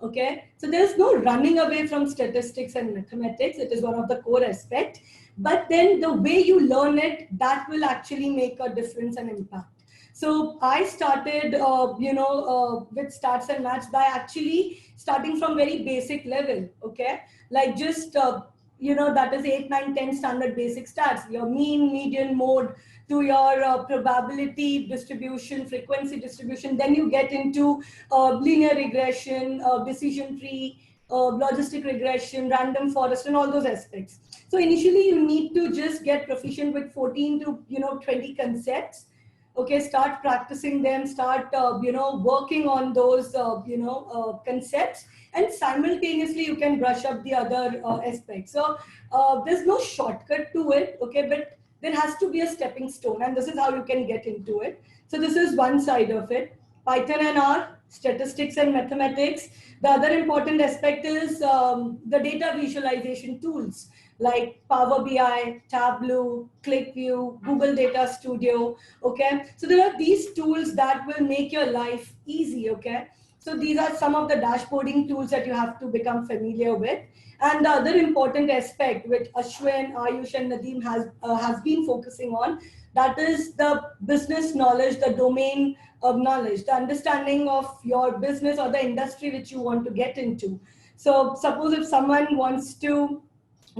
Okay, so there's no running away from statistics and mathematics. It is one of the core aspects. But then the way you learn it, that will actually make a difference and impact. So I started, with stats and maths by actually starting from very basic level, okay? Like just, that is 8, 9, 10 standard basic stats, your mean, median, mode, to your probability distribution, frequency distribution. Then you get into linear regression, decision tree, logistic regression, random forest, and all those aspects. So initially you need to just get proficient with 14 to 20 concepts. Okay, start practicing them, start, working on those, concepts, and simultaneously you can brush up the other aspects. So there's no shortcut to it, okay, but there has to be a stepping stone, and this is how you can get into it. So this is one side of it. Python and R, statistics and mathematics. The other important aspect is the data visualization tools like Power BI, Tableau, ClickView, Google Data Studio. Okay, so there are these tools that will make your life easy. Okay, so these are some of the dashboarding tools that you have to become familiar with. And the other important aspect which Ashwin, Ayush, and Nadeem has been focusing on, that is the business knowledge, the domain of knowledge, the understanding of your business or the industry which you want to get into. So suppose if someone wants to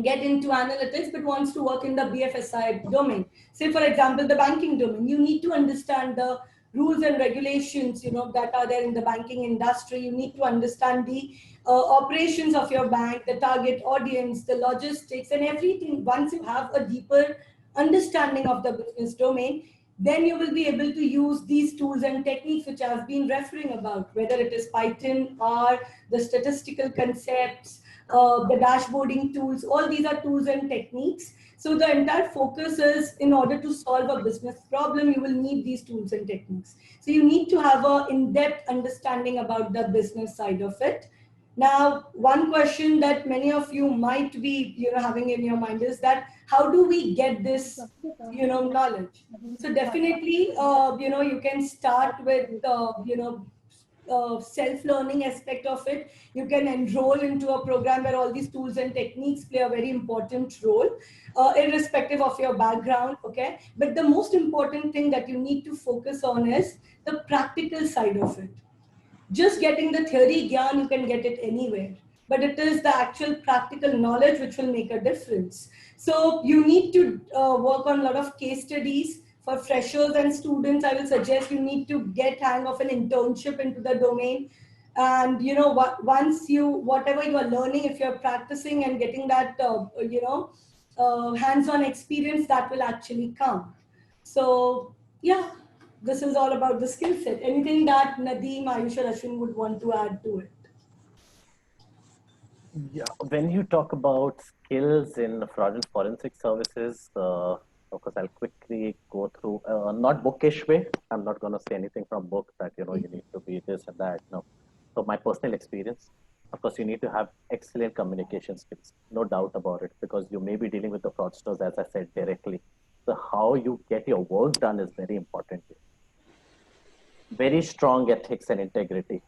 get into analytics but wants to work in the BFSI domain, say for example the banking domain, you need to understand the rules and regulations, that are there in the banking industry. You need to understand the operations of your bank, the target audience, the logistics, and everything. Once you have a deeper understanding of the business domain, then you will be able to use these tools and techniques which I've been referring about, whether it is Python or the statistical concepts, the dashboarding tools. All these are tools and techniques. So the entire focus is, in order to solve a business problem, you will need these tools and techniques. So you need to have an in-depth understanding about the business side of it. Now, one question that many of you might be, having in your mind is that how do we get this, knowledge? So definitely, you can start with, self-learning aspect of it. You can enroll into a program where all these tools and techniques play a very important role, irrespective of your background, okay? But the most important thing that you need to focus on is the practical side of it. Just getting the theory gyan, you can get it anywhere, but it is the actual practical knowledge which will make a difference. So you need to work on a lot of case studies. For freshers and students, I will suggest you need to get hang of an internship into the domain. And once whatever you are learning, if you're practicing and getting that, hands-on experience, that will actually come. So yeah, this is all about the skill set. Anything that Nadeem, Ayush, or Ashwin would want to add to it? Yeah, when you talk about skills in fraudulent forensic services, of course, I'll quickly go through, not bookish way. I'm not going to say anything from book that, you need to be this and that. No. So my personal experience, of course, you need to have excellent communication skills, no doubt about it, because you may be dealing with the fraudsters, as I said, directly. So how you get your work done is very important. Very strong ethics and integrity.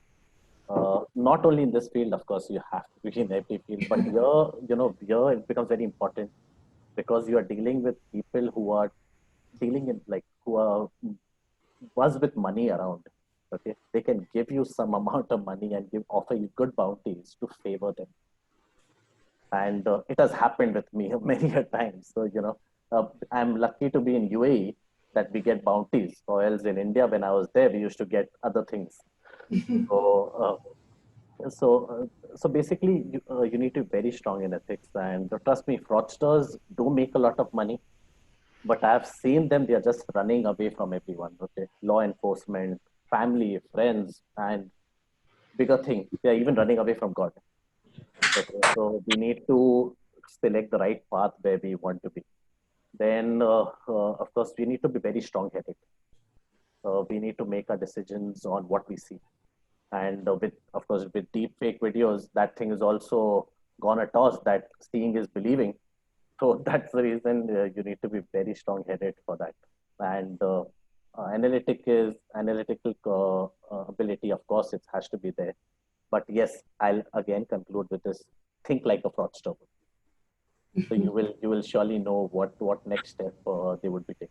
Not only in this field, of course, you have to be in every field, but here it becomes very important, because you are dealing with people who are who are buzz with money around. Okay, they can give you some amount of money and offer you good bounties to favor them, and it has happened with me many a times. So I'm lucky to be in UAE that we get bounties, or else in India when I was there we used to get other things. So basically, you need to be very strong in ethics. And trust me, fraudsters do make a lot of money, but I've seen them, they are just running away from everyone. Okay, law enforcement, family, friends, and bigger thing, they are even running away from God. Okay, so we need to select the right path where we want to be. Then, of course, we need to be very strong-headed. We need to make our decisions on what we see. And of course, with deep fake videos, that thing is also gone a toss, that seeing is believing. So that's the reason you need to be very strong-headed for that. And analytical ability, of course, it has to be there. But yes, I'll again conclude with this: think like a fraudster. So you will surely know what next step they would be taking.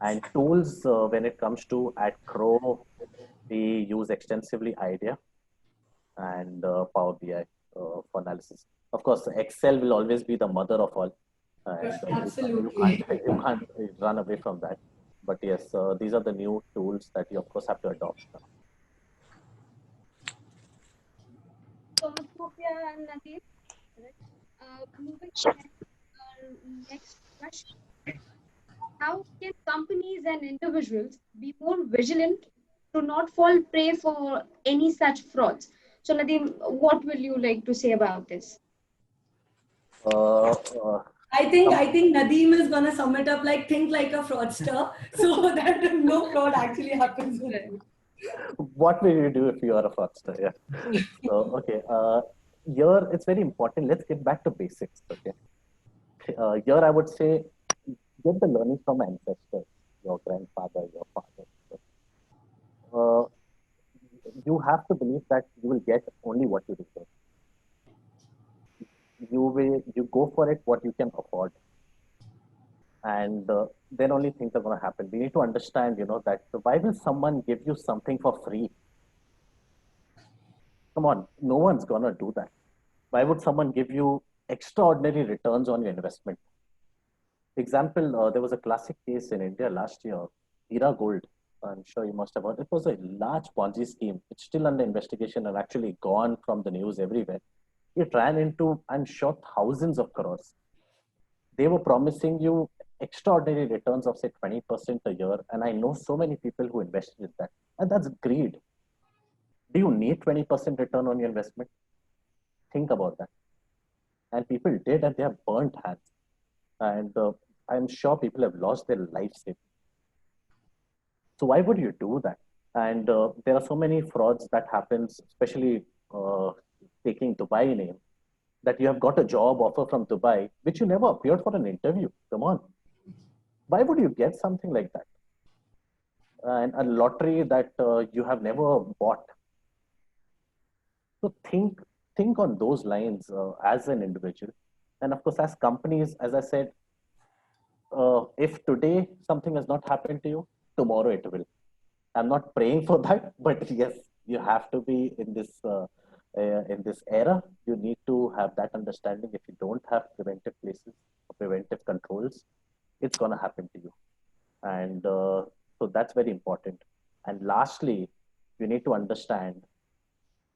And tools, when it comes to at Crow, we use extensively IDEA and Power BI for analysis. Of course, Excel will always be the mother of all. Absolutely. You can't run away from that. But yes, these are the new tools that you, of course, have to adopt now. So, Sophia and Nadeem, moving to our next question. How can companies and individuals be more vigilant to not fall prey for any such frauds? So, Nadeem, what will you like to say about this? I think Nadeem is gonna sum it up like think like a fraudster, so that no fraud actually happens with you. What will you do if you are a fraudster? Yeah. So, okay. Here, it's very important. Let's get back to basics. Okay. Here, I would say, get the learning from ancestors, your grandfather, your father. Uh, you have to believe that you will get only what you deserve. You go for it what you can afford, and then only things are going to happen. We need to understand, that why will someone give you something for free? Come on, no one's going to do that. Why would someone give you extraordinary returns on your investment? Example, there was a classic case in India last year, Hira Gold. I'm sure you must have heard. It was a large Ponzi scheme. It's still under investigation and actually gone from the news everywhere. It ran into, I'm sure, thousands of crores. They were promising you extraordinary returns of, say, 20% a year. And I know so many people who invested in that. And that's greed. Do you need 20% return on your investment? Think about that. And people did, and they have burnt hands. And I'm sure people have lost their life savings. So why would you do that? And there are so many frauds that happens, especially taking Dubai name, that you have got a job offer from Dubai, which you never appeared for an interview. Come on. Why would you get something like that? And a lottery that you have never bought. So think on those lines as an individual. And of course, as companies, as I said, if today something has not happened to you, tomorrow it will. I'm not praying for that, but yes, you have to be in this era. You need to have that understanding. If you don't have preventive places or preventive controls, it's going to happen to you. And so that's very important. And lastly, you need to understand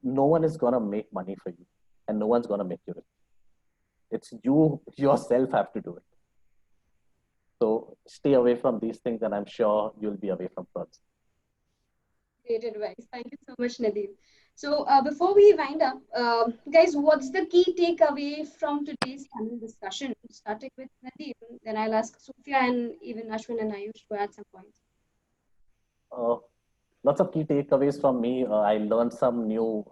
no one is going to make money for you, and no one's going to make you rich. It's you yourself have to do it. So stay away from these things, and I'm sure you'll be away from frauds. Great advice. Thank you so much, Nadeem. So before we wind up, guys, what's the key takeaway from today's panel discussion? Starting with Nadeem, then I'll ask Sophia and even Ashwin and Ayush to add some points. Lots of key takeaways from me. I learned some new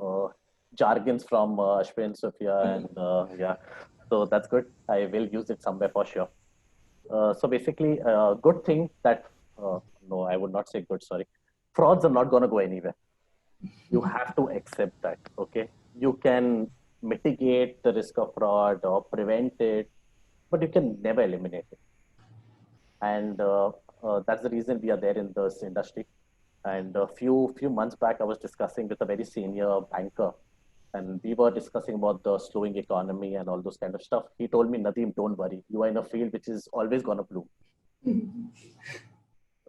jargons from Ashwin, Sophia, and yeah, so that's good. I will use it somewhere for sure. So basically, good thing that, no, I would not say good, sorry. Frauds are not going to go anywhere. You have to accept that, okay? You can mitigate the risk of fraud or prevent it, but you can never eliminate it. And that's the reason we are there in this industry. And a few months back, I was discussing with a very senior banker, and we were discussing about the slowing economy and all those kind of stuff. He told me, Nadeem, don't worry. You are in a field which is always going to bloom.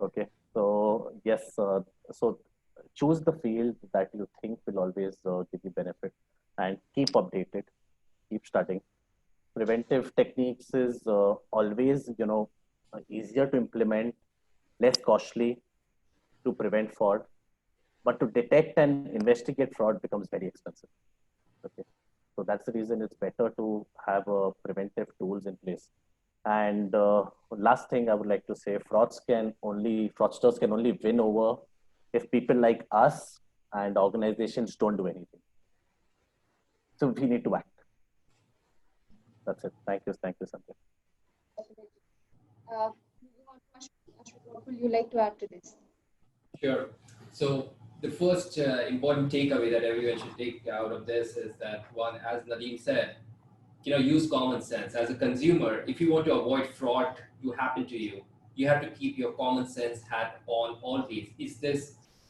Okay. So yes, so choose the field that you think will always give you benefit, and keep updated, keep studying. Preventive techniques is always, easier to implement, less costly to prevent fraud, but to detect and investigate fraud becomes very expensive. Okay, so that's the reason it's better to have preventive tools in place. And last thing I would like to say, fraudsters can only win over if people like us and organizations don't do anything. So we need to act. That's it. Thank you, Sanjay. What would you like to add to this? Sure. So the first important takeaway that everyone should take out of this is that, one, as Nadeem said, use common sense. As a consumer, if you want to avoid fraud to happen to you, you have to keep your common sense hat on always.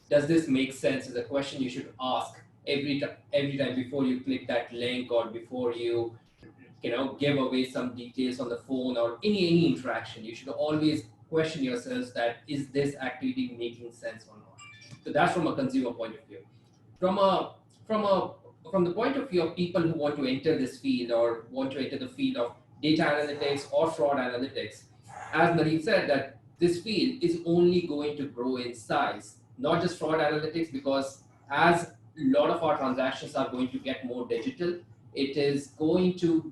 Does this make sense? Is a question you should ask every time before you click that link, or before you give away some details on the phone, or any interaction. You should always question yourselves that, is this activity making sense or not? So that's from a consumer point of view. From the point of view of people who want to enter this field, or want to enter the field of data analytics or fraud analytics, as Nadeem said, that this field is only going to grow in size, not just fraud analytics, because as a lot of our transactions are going to get more digital, it is going to,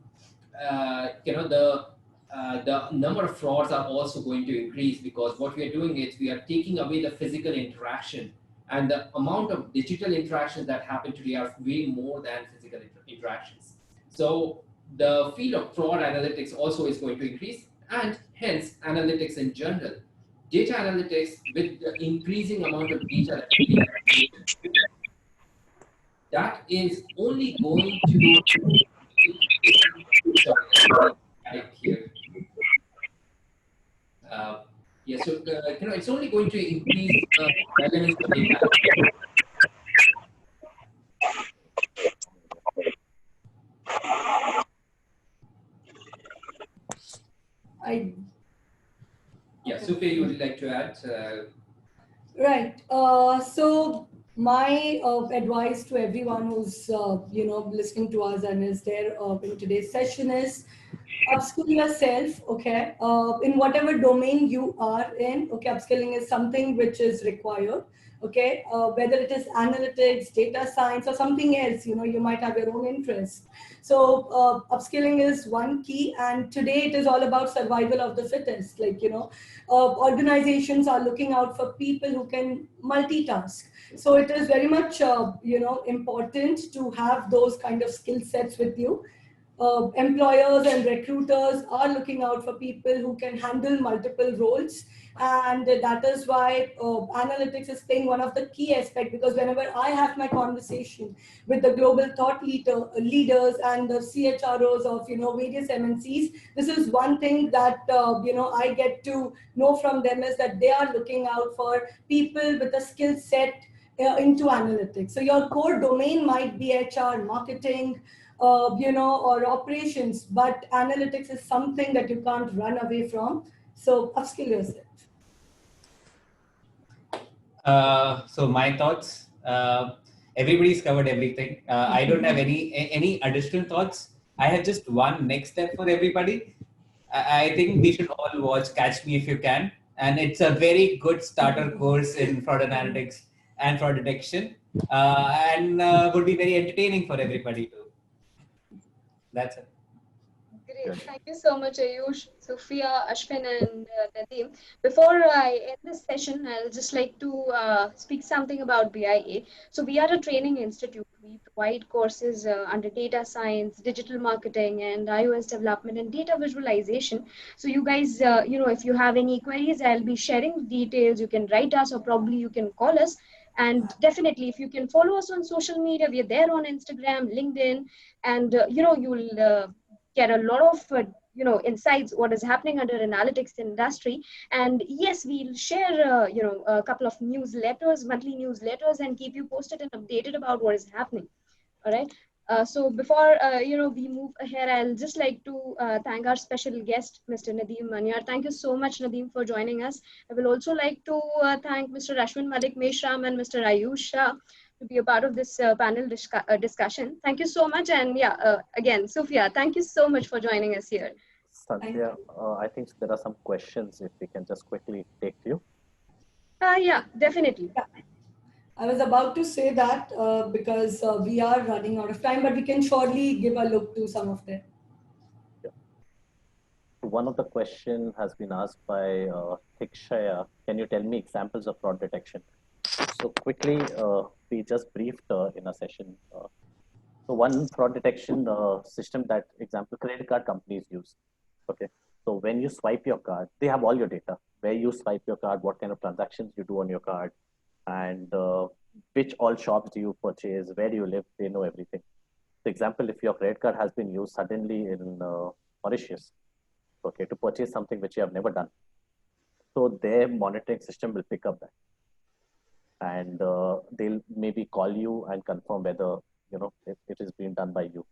the number of frauds are also going to increase, because what we are doing is we are taking away the physical interaction And the amount of digital interactions that happen today are way more than physical interactions. So the field of fraud analytics also is going to increase, and hence analytics in general. Data analytics, with the increasing amount of data that we have, that is only going to here. Yeah, so it's only going to increase relevance of data. Yeah, Sophia, you would like to add? Right. So my advice to everyone who's listening to us and is there in today's session is upskill yourself. Okay, in whatever domain you are in. Okay, upskilling is something which is required. Okay, whether it is analytics, data science, or something else, you might have your own interest. So upskilling is one key, and today it is all about survival of the fittest. Organizations are looking out for people who can multitask. So it is very much important to have those kind of skill sets with you. Employers and recruiters are looking out for people who can handle multiple roles, and that is why analytics is playing one of the key aspects, because whenever I have my conversation with the global thought leaders and the CHROs of various MNCs, this is one thing that I get to know from them, is that they are looking out for people with a skill set into analytics. So your core domain might be HR, marketing, or operations, but analytics is something that you can't run away from. So upskill yourself. So my thoughts. Everybody's covered everything. I don't have any additional thoughts. I have just one next step for everybody. I think we should all watch Catch Me If You Can, and it's a very good starter course in fraud analytics and fraud detection, and would be very entertaining for everybody too. That's it. Great. Thank you so much, Ayush, Sophia, Ashwin, and Nadeem. Before I end this session, I'll just like to speak something about BIA. So we are a training institute. We provide courses under data science, digital marketing, and iOS development and data visualization. So you guys, if you have any queries, I'll be sharing details. You can write us, or probably you can call us. And definitely, if you can follow us on social media, we are there on Instagram, LinkedIn, and you'll get a lot of insights what is happening under analytics industry. And yes, we'll share a couple of newsletters, monthly newsletters, and keep you posted and updated about what is happening. All right. So before we move ahead, I'll just like to thank our special guest, Mr. Nadeem Manyar. Thank you so much, Nadeem, for joining us. I will also like to thank Mr. Ashwin Malik Meshram and Mr. Ayush Shah to be a part of this panel discussion. Thank you so much. And again, Sophia, thank you so much for joining us here. Sandhya, I think there are some questions if we can just quickly take you. Yeah, definitely. Yeah. I was about to say that because we are running out of time, but we can surely give a look to some of them. Yeah. One of the questions has been asked by Hikshaya. Can you tell me examples of fraud detection? So quickly, we just briefed in a session. So one fraud detection system that, example, credit card companies use. Okay. So when you swipe your card, they have all your data, where you swipe your card, what kind of transactions you do on your card, and which all shops do you purchase, where do you live, they know everything. For example, if your credit card has been used suddenly in Mauritius, okay, to purchase something which you have never done, so their monitoring system will pick up that. And they'll maybe call you and confirm whether if it is being done by you.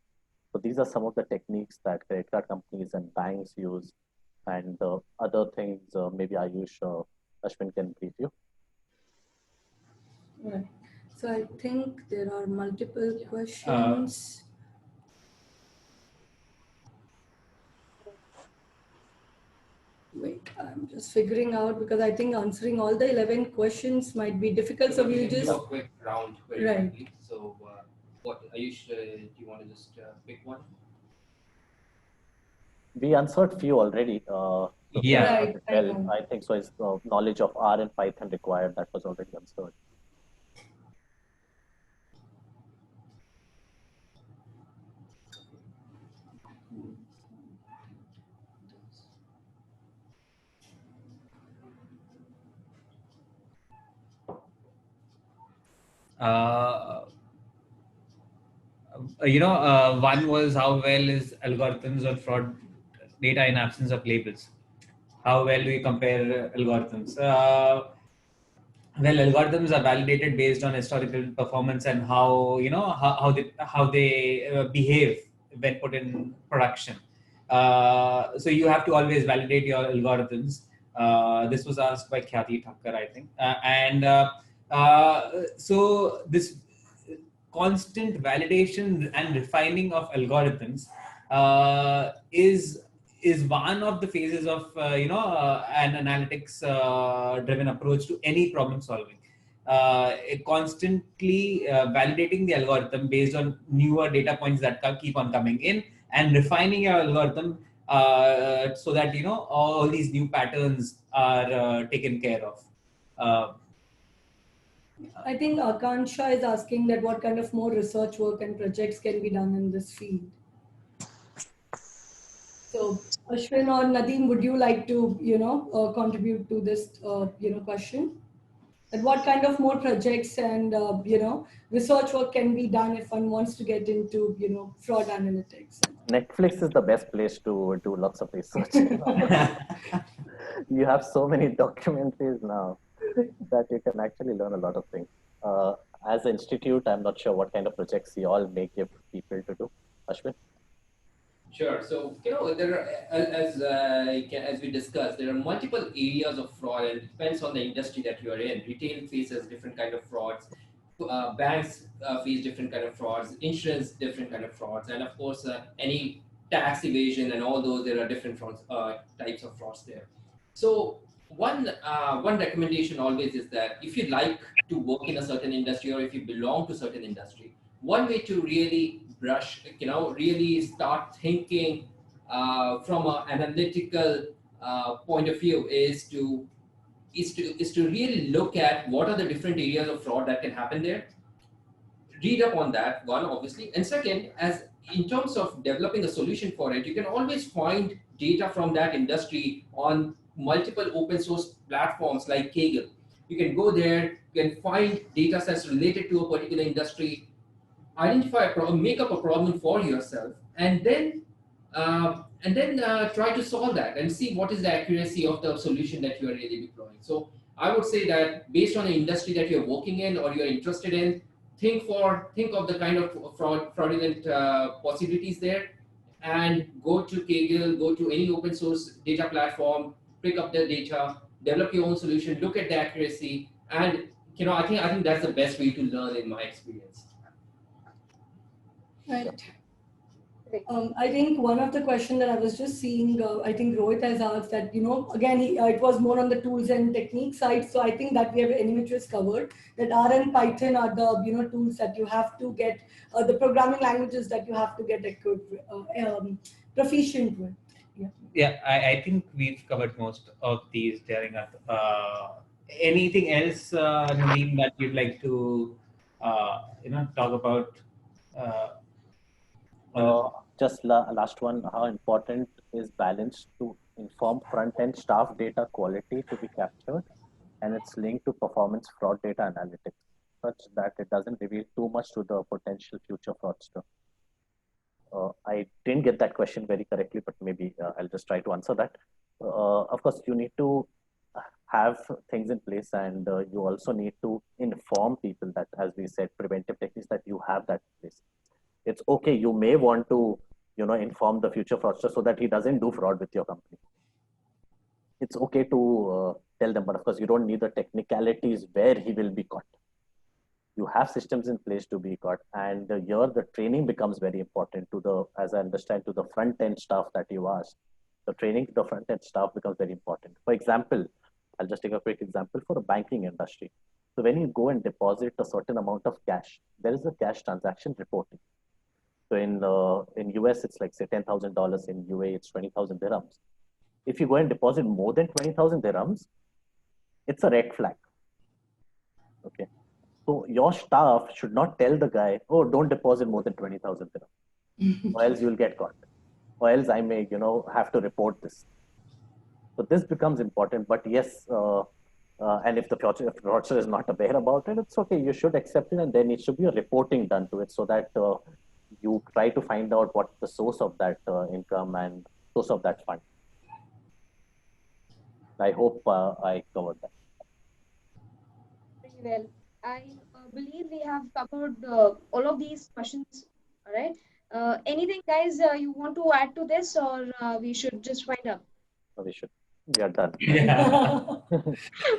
So these are some of the techniques that credit card companies and banks use, and other things maybe Ayush Ashwin can brief you. Right. So I think there are multiple questions. Wait, I'm just figuring out, because I think answering all the 11 questions might be difficult. So we'll just do a quick round very right. quickly. So what Ayush, do you want to just pick one? We answered few already. Yeah. Right, I think so. Is knowledge of R and Python required? That was already answered. One was how well is algorithms or fraud data in absence of labels. How well do we compare algorithms? Well, algorithms are validated based on historical performance and how they behave when put in production. So you have to always validate your algorithms. This was asked by Khyati Thakkar, I think, so this constant validation and refining of algorithms is one of the phases of an analytics driven approach to any problem solving. Constantly validating the algorithm based on newer data points that keep on coming in, and refining your algorithm so that all these new patterns are taken care of. I think Akansha is asking that what kind of more research work and projects can be done in this field. So Ashwin or Nadeem, would you like to, contribute to this, question? And what kind of more projects and, research work can be done if one wants to get into, fraud analytics? Netflix is the best place to do lots of research. You have so many documentaries now that you can actually learn a lot of things. As an institute, I'm not sure what kind of projects you all may give people to do. Ashwin? Sure. So, there are, as we discussed, there are multiple areas of fraud, and it depends on the industry that you are in. Retail faces different kind of frauds. Banks face different kind of frauds. Insurance, different kind of frauds. And of course, any tax evasion and all those, there are different frauds, types of frauds there. So one recommendation always is that if you like to work in a certain industry, or if you belong to a certain industry, one way to really really start thinking from an analytical point of view is to really look at what are the different areas of fraud that can happen there. Read up on that, one, obviously. And second, as in terms of developing a solution for it, you can always find data from that industry on multiple open source platforms like Kaggle. You can go there, you can find data sets related to a particular industry, identify a problem, make up a problem for yourself, and then try to solve that and see what is the accuracy of the solution that you are really deploying. So I would say that based on the industry that you're working in or you're interested in, think of the kind of fraudulent possibilities there, and go to Kaggle, go to any open source data platform, pick up the data, develop your own solution, look at the accuracy, and I think that's the best way to learn in my experience. Right. I think one of the questions that I was just seeing, I think Rohit has asked that, again, it was more on the tools and technique side. So I think that we have anyways covered that R and Python are the, tools that you have to get, the programming languages that you have to get proficient with. Yeah, I think we've covered most of these during anything else, Nadeem, that you'd like to, talk about? Just last one, how important is balance to inform front-end staff data quality to be captured, and it's linked to performance fraud data analytics, such that it doesn't reveal too much to the potential future fraudster. I didn't get that question very correctly, but maybe I'll just try to answer that. Of course, you need to have things in place, and you also need to inform people that, as we said, preventive techniques, that you have that in place. It's okay. You may want to, inform the future fraudster so that he doesn't do fraud with your company. It's okay to tell them, but of course, you don't need the technicalities where he will be caught. You have systems in place to be caught, and here the training becomes very important as I understand, to the front-end staff that you asked. The training to the front-end staff becomes very important. For example, I'll just take a quick example for the banking industry. So when you go and deposit a certain amount of cash, there is a cash transaction reporting. So in US, it's like say $10,000. In UAE, it's 20,000 dirhams. If you go and deposit more than 20,000 dirhams, it's a red flag. Okay. So your staff should not tell the guy, oh, don't deposit more than 20,000 dirhams, or else you'll get caught, or else I may, have to report this. So this becomes important. But yes, And if the fraudster is not aware about it, it's okay. You should accept it, and there needs to be a reporting done to it so that you try to find out what the source of that income and source of that fund. I hope I covered that. Very well. I believe we have covered all of these questions. All right. Anything, guys, you want to add to this, or we should just wind up? We should. We are done.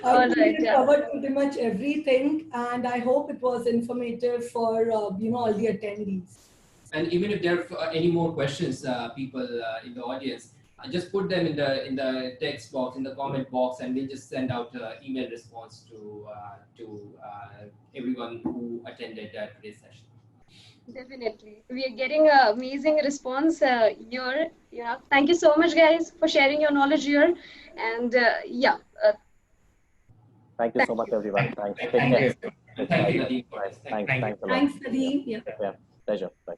I think we covered pretty much everything, and I hope it was informative for all the attendees. And even if there are any more questions, people in the audience, just put them in the text box, in the comment box, and we'll just send out email response to everyone who attended today's session. Definitely. We are getting an amazing response here. Yeah. Thank you so much, guys, for sharing your knowledge here. And Thank you so much, everyone. Thanks. Thank you. Thank you, Nadeem. Thanks, Nadeem. Yeah. Pleasure. Bye.